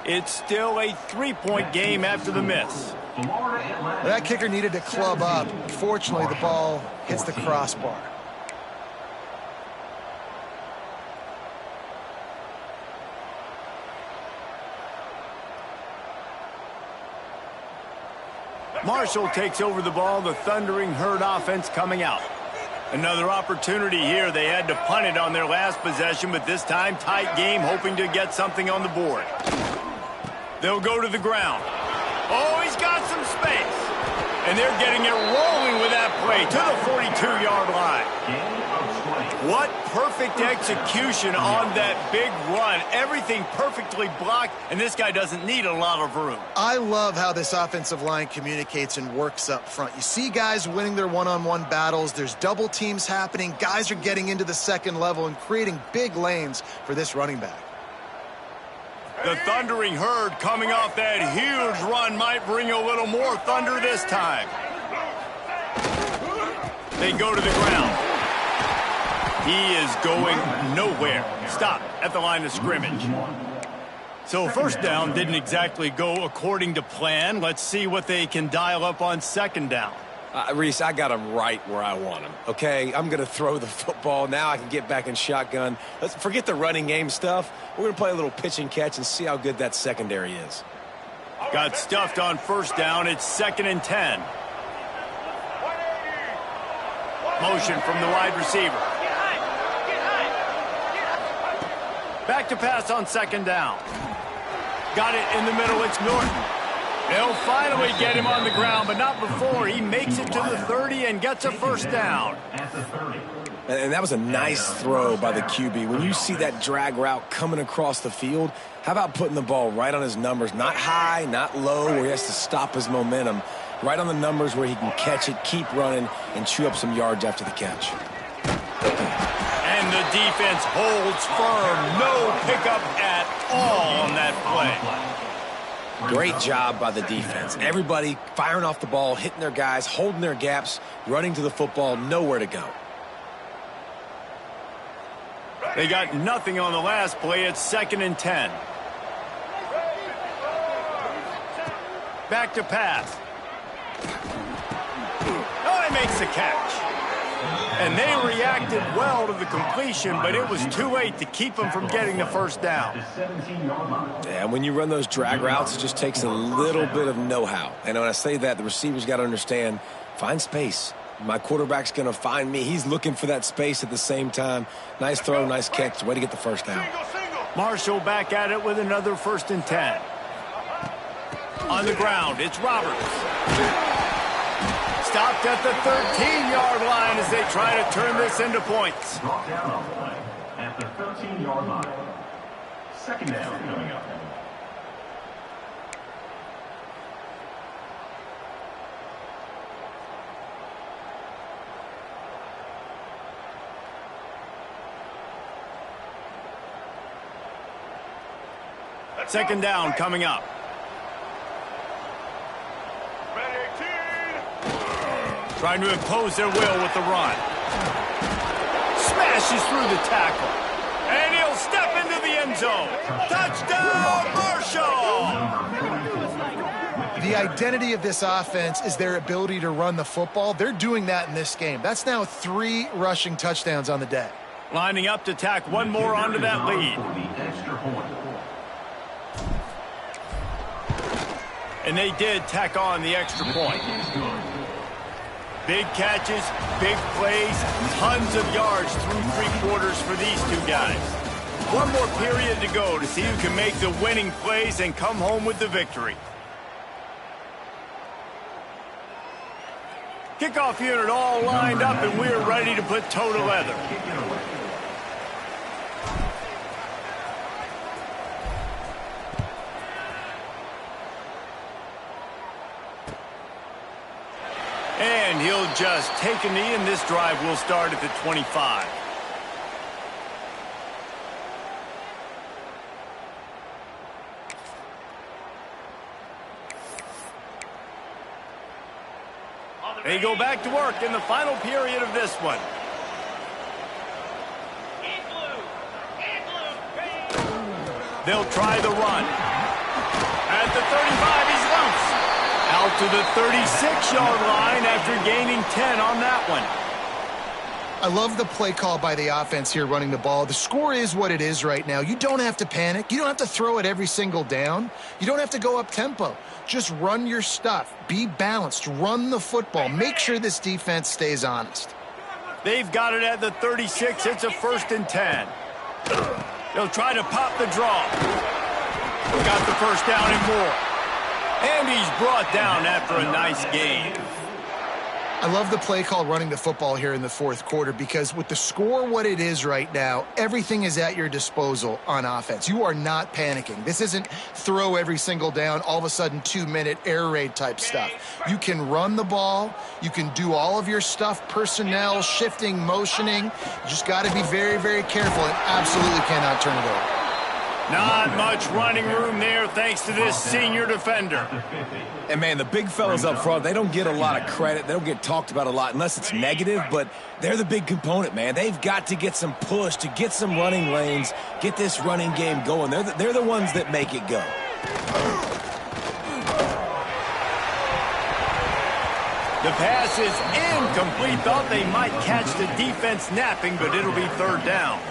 It's still a 3-point game after the miss. That kicker needed to club up. Fortunately, the ball hits the crossbar. Marshall takes over the ball. The Thundering Herd offense coming out. Another opportunity here. They had to punt it on their last possession, but this time tight game, hoping to get something on the board. They'll go to the ground. Oh, he's got some space. And they're getting it rolling with that play to the 42-yard line. What perfect execution on that big run. Everything perfectly blocked, and this guy doesn't need a lot of room. I love how this offensive line communicates and works up front. You see guys winning their one-on-one battles. There's double teams happening. Guys are getting into the second level and creating big lanes for this running back. The Thundering Herd coming off that huge run might bring a little more thunder this time. They go to the ground. He is going nowhere. Stop at the line of scrimmage. So first down didn't exactly go according to plan. Let's see what they can dial up on second down. Reese, I got him right where I want him, okay? I'm going to throw the football. Now I can get back in shotgun. Let's forget the running game stuff. We're going to play a little pitch and catch and see how good that secondary is. Got stuffed on first down. It's 2nd and 10. Motion from the wide receiver. Back to pass on second down. Got it in the middle. It's Norton. They'll finally get him on the ground, but not before he makes it to the 30 and gets a first down. And that was a nice throw by the QB. When you see that drag route coming across the field, how about putting the ball right on his numbers? Not high, not low, where he has to stop his momentum. Right on the numbers where he can catch it, keep running, and chew up some yards after the catch. And the defense holds firm. No pickup at all on that play. Great job by the defense. Everybody firing off the ball, hitting their guys, holding their gaps, running to the football, nowhere to go. They got nothing on the last play. It's 2nd and 10. Back to pass. Oh, he makes the catch. And they reacted well to the completion, but it was too late to keep them from getting the first down. Yeah, when you run those drag routes, it just takes a little bit of know-how. And when I say that, the receivers got to understand, find space. My quarterback's going to find me. He's looking for that space at the same time. Nice throw, nice catch. Way to get the first down. Marshall back at it with another 1st and 10. On the ground, it's Roberts. Stopped at the 13-yard line as they try to turn this into points. Brought down on the play at the 13-yard line. 2nd down coming up. Second down coming up. Trying to impose their will with the run. Smashes through the tackle. And he'll step into the end zone. Touchdown, Marshall! The identity of this offense is their ability to run the football. They're doing that in this game. That's now 3 rushing touchdowns on the day. Lining up to tack one more onto that lead. And they did tack on the extra point. Big catches, big plays, tons of yards through 3 quarters for these two guys. One more period to go to see who can make the winning plays and come home with the victory. Kickoff unit all lined up, and we're ready to put toe to leather. And he'll just take a knee, and this drive will start at the 25. They go back to work in the final period of this one. They'll try the run. At the 35, he's loose. Out to the 36-yard line after gaining 10 on that one. I love the play call by the offense here running the ball. The score is what it is right now. You don't have to panic. You don't have to throw it every single down. You don't have to go up tempo. Just run your stuff. Be balanced. Run the football. Make sure this defense stays honest. They've got it at the 36. It's a 1st and 10. They'll try to pop the draw. Got the first down and more. And he's brought down after a nice gain. I love the play call running the football here in the 4th quarter because with the score what it is right now, everything is at your disposal on offense. You are not panicking. This isn't throw every single down, all of a sudden 2-minute air raid type stuff. You can run the ball. You can do all of your stuff, personnel, shifting, motioning. You just got to be very, very careful and absolutely cannot turn it over. Not much running room there thanks to this senior defender. And, man, the big fellas up front, they don't get a lot of credit. They don't get talked about a lot unless it's negative, but they're the big component, man. They've got to get some push, to get some running lanes, get this running game going. They're the ones that make it go. The pass is incomplete. Thought they might catch the defense napping, but it'll be 3rd down.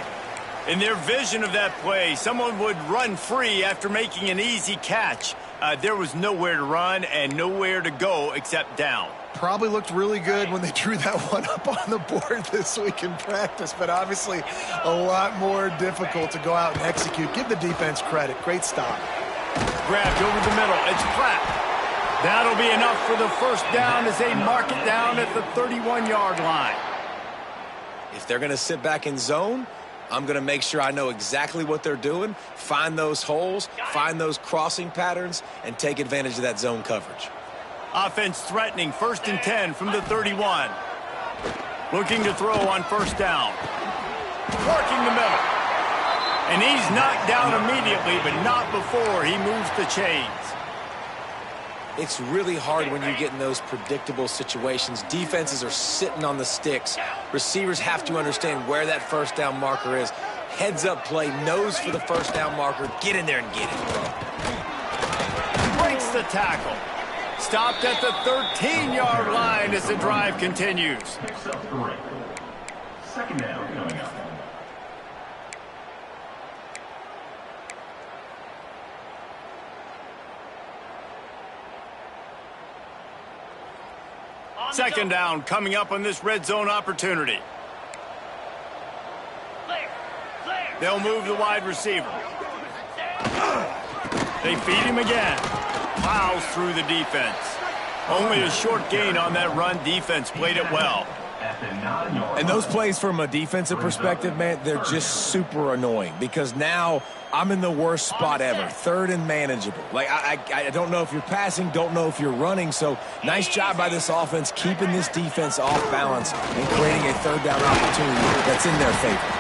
In their vision of that play, someone would run free after making an easy catch. There was nowhere to run and nowhere to go except down. Probably looked really good when they drew that one up on the board this week in practice, but obviously a lot more difficult to go out and execute. Give the defense credit. Great stop. Grabbed over the middle. It's flat. That'll be enough for the 1st down as they mark it down at the 31-yard line. If they're going to sit back in zone, I'm going to make sure I know exactly what they're doing, find those holes, find those crossing patterns, and take advantage of that zone coverage. Offense threatening 1st and 10 from the 31. Looking to throw on 1st down. Working the middle. And he's knocked down immediately, but not before he moves the chains. It's really hard when you get in those predictable situations. Defenses are sitting on the sticks. Receivers have to understand where that 1st down marker is. Heads up play, nose for the 1st down marker. Get in there and get it. Breaks the tackle. Stopped at the 13-yard line as the drive continues. 2nd down coming up. Second down coming up on this red zone opportunity. They'll move the wide receiver. They feed him again. Plows through the defense. Only a short gain on that run. Defense played it well. And those plays from a defensive perspective, man, they're just super annoying because now I'm in the worst spot ever, 3rd and manageable. Like, I don't know if you're passing, don't know if you're running, so nice job by this offense keeping this defense off balance and creating a 3rd down opportunity that's in their favor.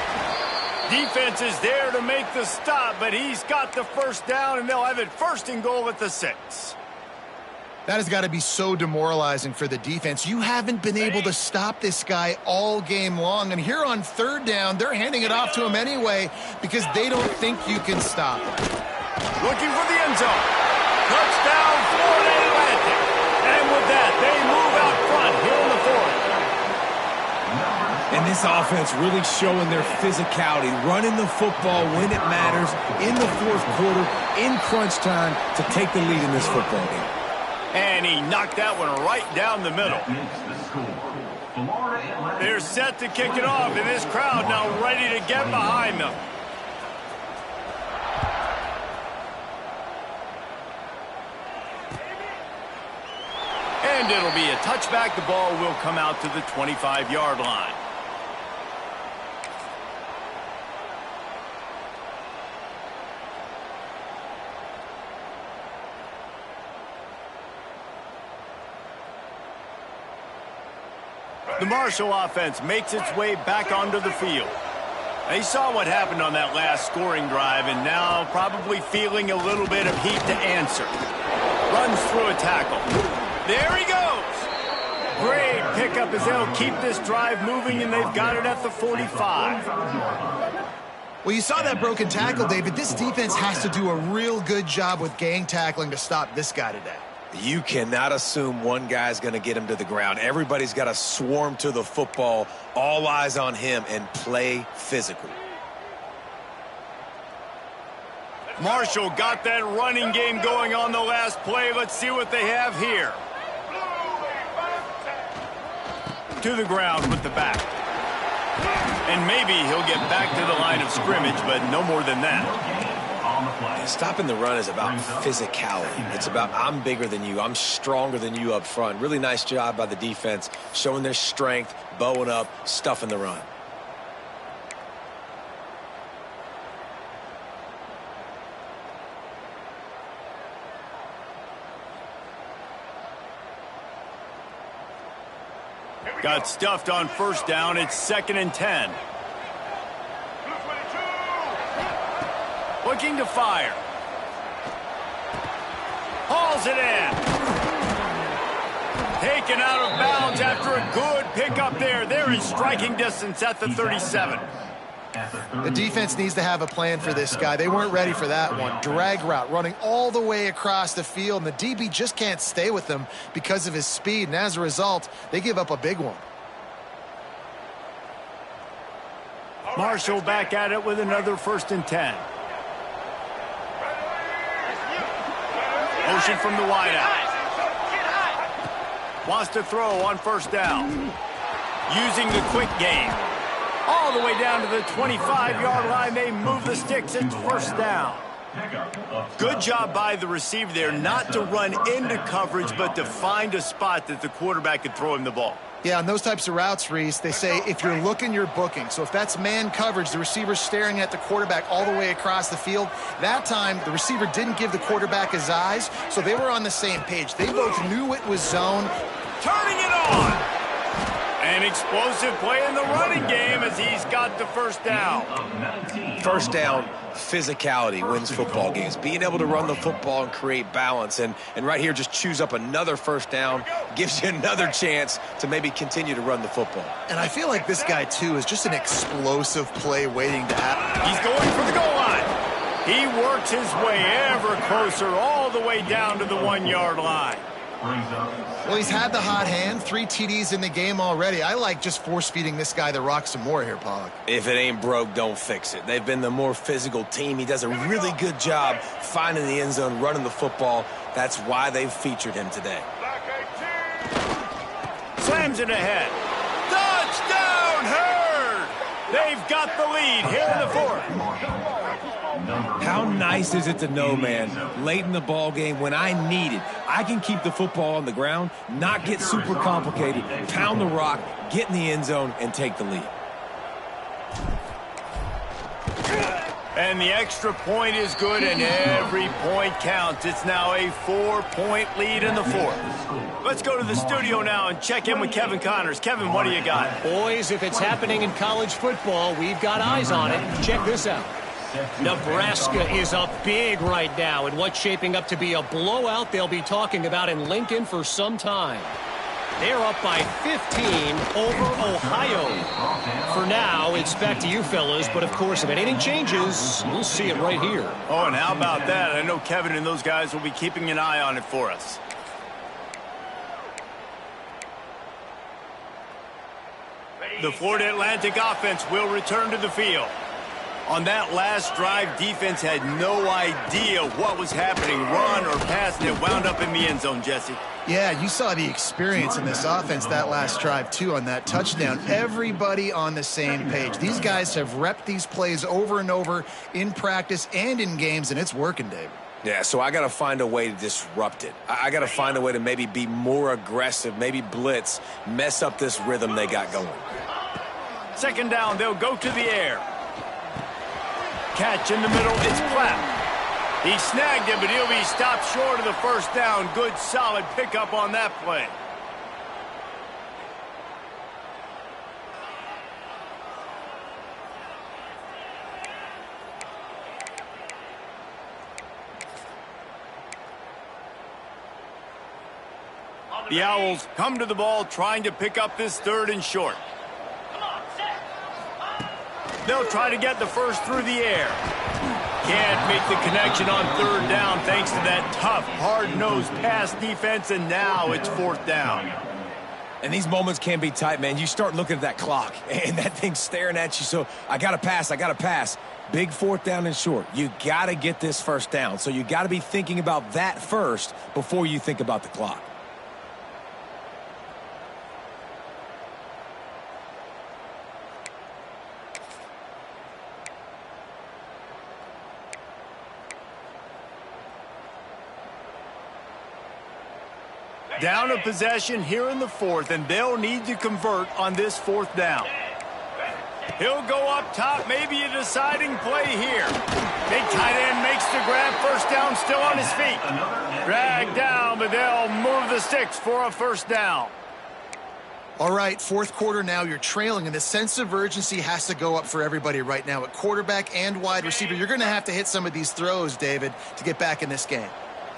Defense is there to make the stop, but he's got the 1st down, and they'll have it 1st and goal at the 6. That has got to be so demoralizing for the defense. You haven't been able to stop this guy all game long. And here on 3rd down, they're handing it off to him anyway because they don't think you can stop him. Looking for the end zone. Touchdown, Florida Atlantic. And with that, they move out front here in the 4th. And this offense really showing their physicality, running the football when it matters, in the 4th quarter, in crunch time, to take the lead in this football game. And he knocked that one right down the middle. They're set to kick it off, and this crowd now ready to get behind them. And it'll be a touchback. The ball will come out to the 25-yard line. The Marshall offense makes its way back onto the field. They saw what happened on that last scoring drive and now probably feeling a little bit of heat to answer. Runs through a tackle. There he goes. Great pickup as they'll keep this drive moving, and they've got it at the 45. Well, you saw that broken tackle, David. This defense has to do a real good job with gang tackling to stop this guy today. You cannot assume one guy's going to get him to the ground. Everybody's got to swarm to the football, all eyes on him, and play physical. Marshall got that running game going on the last play. Let's see what they have here. To the ground with the back. And maybe he'll get back to the line of scrimmage, but no more than that. Stopping the run is about physicality. It's about I'm bigger than you. I'm stronger than you up front. Really nice job by the defense, showing their strength, bowing up, stuffing the run. Got stuffed on first down. It's 2nd and 10. Looking to fire. Hauls it in. Taken out of bounds after a good pickup there. They're in striking distance at the 37. The defense needs to have a plan for this guy. They weren't ready for that one. Drag route running all the way across the field, and the DB just can't stay with him because of his speed, and as a result, they give up a big one. Marshall back at it with another 1st and 10. Motion from the wideout. Wants to throw on first down. Using the quick game. All the way down to the 25-yard line. They move the sticks. It's 1st down. Good job by the receiver there not to run into coverage, but to find a spot that the quarterback could throw him the ball. Yeah, on those types of routes, Reese, they say if you're looking, you're booking. So if that's man coverage, the receiver's staring at the quarterback all the way across the field. That time, the receiver didn't give the quarterback his eyes, so they were on the same page. They both knew it was zone. Turning it on. An explosive play in the running game as he's got the 1st down. First down, physicality wins football games. Being able to run the football and create balance. And right here, just choose up another 1st down, gives you another chance to maybe continue to run the football. And I feel like this guy, too, is just an explosive play waiting to happen. He's going for the goal line. He works his way ever closer all the way down to the 1-yard line. Well, he's had the hot hand, 3 TDs in the game already. I like just force-feeding this guy the rock some more here, Pollock. If it ain't broke, don't fix it. They've been the more physical team. He does a really good job finding the end zone, running the football. That's why they've featured him today. Slams it ahead. Touchdown, Herd! They've got the lead here in the 4th. How nice is it to know, man, late in the ball game when I need it, I can keep the football on the ground, not get super complicated, pound the rock, get in the end zone, and take the lead. And the extra point is good, and every point counts. It's now a 4-point lead in the 4th. Let's go to the studio now and check in with Kevin Connors. Kevin, what do you got? Boys, if it's happening in college football, we've got eyes on it. Check this out. Nebraska is up big right now in what's shaping up to be a blowout they'll be talking about in Lincoln for some time. They're up by 15 over Ohio. For now, it's back to you fellas, but of course, if anything changes, we'll see it right here. Oh, and how about that? I know Kevin and those guys will be keeping an eye on it for us. The Florida Atlantic offense will return to the field. On that last drive, defense had no idea what was happening, run or pass, and it wound up in the end zone, Jesse. Yeah, you saw the experience in this offense that last drive, too, on that touchdown. Everybody on the same page. These guys have repped these plays over and over in practice and in games, and it's working, David. Yeah, so I got to find a way to disrupt it. I got to find a way to maybe be more aggressive, maybe blitz, mess up this rhythm they got going. 2nd down, they'll go to the air. Catch in the middle, it's Clapp. He snagged it, but he'll be stopped short of the 1st down. Good, solid pickup on that play. The Owls come to the ball trying to pick up this 3rd and short. They'll try to get the first through the air. Can't make the connection on third down thanks to that tough, hard-nosed pass defense, and now it's fourth down. And these moments can be tight, man. You start looking at that clock, and that thing's staring at you. So I got to pass. Big fourth down and short. You got to get this first down. So you got to be thinking about that first before you think about the clock. Down a possession here in the fourth, and they'll need to convert on this fourth down. He'll go up top, maybe a deciding play here. Big tight end makes the grab, first down, still on his feet. Dragged down, but they'll move the sticks for a first down. All right, fourth quarter now, you're trailing, and the sense of urgency has to go up for everybody right now. At quarterback and wide receiver, you're going to have to hit some of these throws, David, to get back in this game.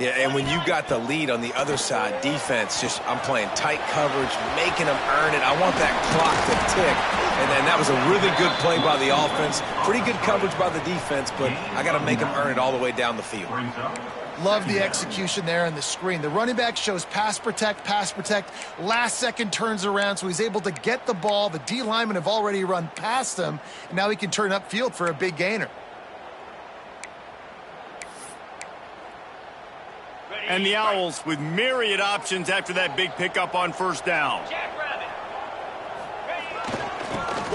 Yeah, and when you got the lead on the other side, defense, I'm playing tight coverage, making them earn it. I want that clock to tick. And then that was a really good play by the offense. Pretty good coverage by the defense, but I got to make them earn it all the way down the field. Love the execution there on the screen. The running back shows pass protect. Last second turns around, so he's able to get the ball. The D linemen have already run past him, and now he can turn upfield for a big gainer. And the Owls with myriad options after that big pickup on first down.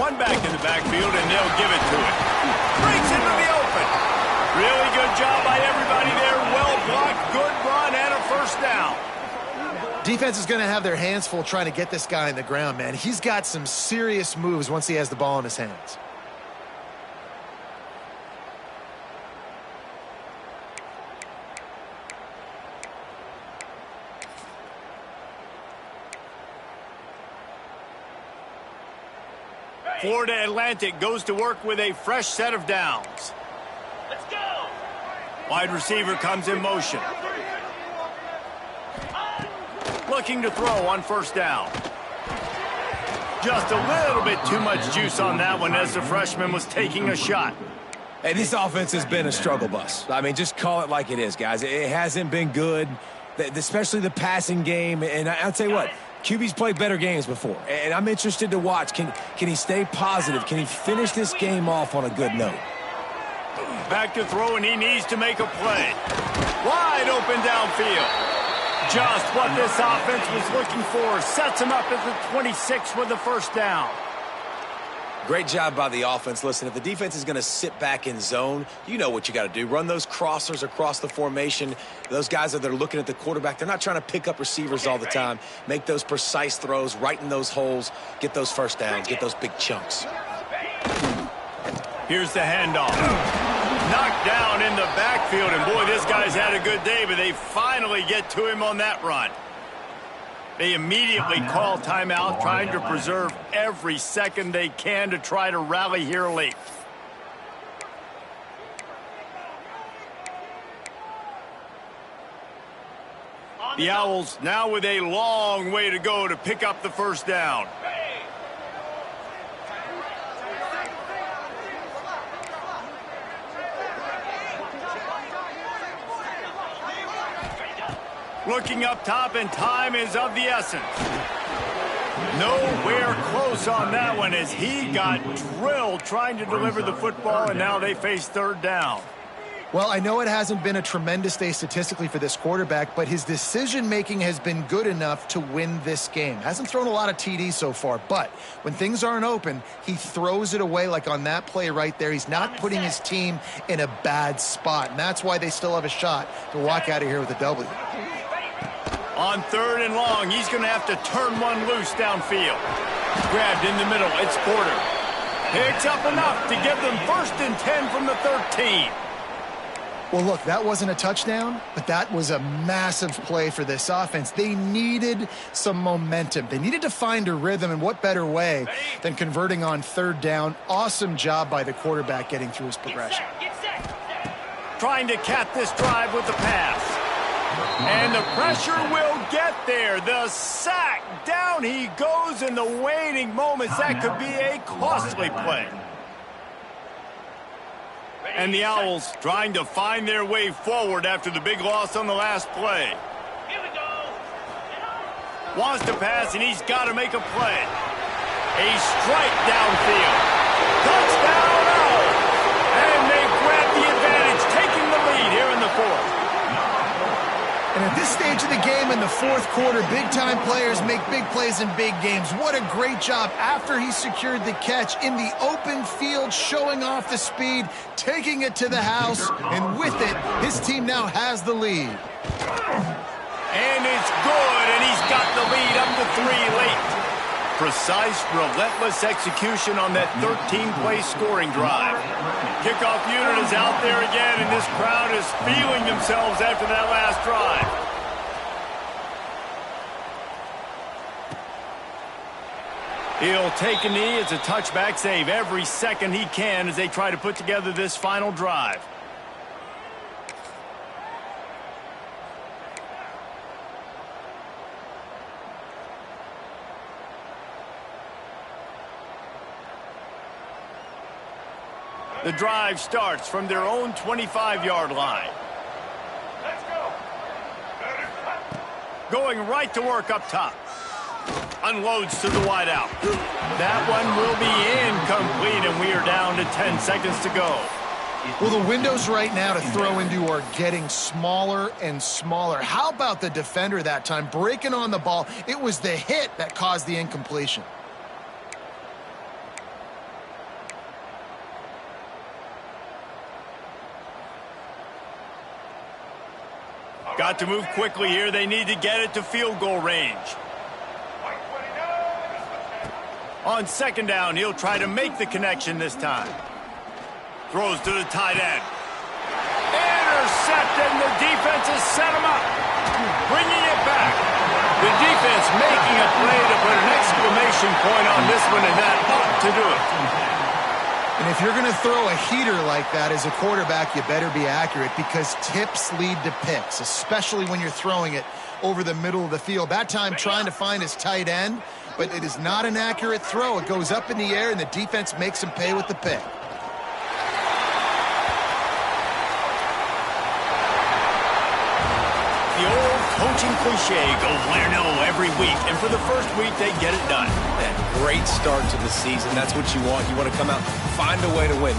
One back in the backfield, and they'll give it to it. Breaks into the open. Really good job by everybody there. Well blocked, good run, and a first down. Defense is going to have their hands full trying to get this guy on the ground, man. He's got some serious moves once he has the ball in his hands. Florida Atlantic goes to work with a fresh set of downs. Let's go. Wide receiver comes in motion. Looking to throw on first down. Just a little bit too much juice on that one as the freshman was taking a shot. Hey, this offense has been a struggle bus. I mean, just call it like it is, guys. It hasn't been good, especially the passing game. And I'll tell you what, QB's played better games before, and I'm interested to watch. Can he stay positive? Can he finish this game off on a good note? Back to throw, and he needs to make a play. Wide open downfield. Just what this offense was looking for. Sets him up at the 26 with the first down. Great job by the offense. Listen, if the defense is going to sit back in zone, you know what you got to do. Run those crossers across the formation. Those guys that are looking at the quarterback, they're not trying to pick up receivers all the time. Make those precise throws, right in those holes, get those first downs, get those big chunks. Here's the handoff. Knocked down in the backfield, and boy, this guy's had a good day, but they finally get to him on that run. They immediately call timeout, trying to preserve every second they can to try to rally here late. The Owls now with a long way to go to pick up the first down. Looking up top, and time is of the essence. Nowhere close on that one as he got drilled trying to deliver the football, and now they face third down. Well, I know it hasn't been a tremendous day statistically for this quarterback, but his decision-making has been good enough to win this game. Hasn't thrown a lot of TDs so far, but when things aren't open, he throws it away like on that play right there. He's not putting his team in a bad spot, and that's why they still have a shot to walk out of here with a W. On third and long, he's going to have to turn one loose downfield. Grabbed in the middle, it's Porter. Picks up enough to give them 1st and 10 from the 13. Well, look, that wasn't a touchdown, but that was a massive play for this offense. They needed some momentum. They needed to find a rhythm, and what better way than converting on third down. Awesome job by the quarterback getting through his progression. Trying to cap this drive with the pass. And the pressure will get there. The sack. Down he goes in the waiting moments. That could be a costly play. And the Owls trying to find their way forward after the big loss on the last play. Wants to pass, and he's got to make a play. A strike downfield. Touchdown, Owls! And they grab the advantage, taking the lead here in the fourth. And at this stage of the game in the fourth quarter, big-time players make big plays in big games. What a great job after he secured the catch in the open field, showing off the speed, taking it to the house, and with it, his team now has the lead. And it's good, and he's got the lead up to 3 late. Precise, relentless execution on that 13-play scoring drive. Kickoff unit is out there again, and this crowd is feeling themselves after that last drive. He'll take a knee. It's a touchback save every second he can as they try to put together this final drive. The drive starts from their own 25-yard line. Let's go. Going right to work up top. Unloads to the wideout. That one will be incomplete, and we are down to 10 seconds to go. Well, the windows right now to throw into are getting smaller and smaller. How about the defender that time breaking on the ball? It was the hit that caused the incompletion. Got to move quickly here. They need to get it to field goal range. On second down, he'll try to make the connection this time. Throws to the tight end. Intercepted, and the defense has set him up. Bringing it back. The defense making a play to put an exclamation point on this one, and that ought to do it. And if you're going to throw a heater like that as a quarterback, you better be accurate because tips lead to picks, especially when you're throwing it over the middle of the field. That time trying to find his tight end, but it is not an accurate throw. It goes up in the air, and the defense makes him pay with the pick. The old coaching cliche, go win or no every week, and for the first week, they get it done. That great start to the season. That's what you want. You want to come out, find a way to win.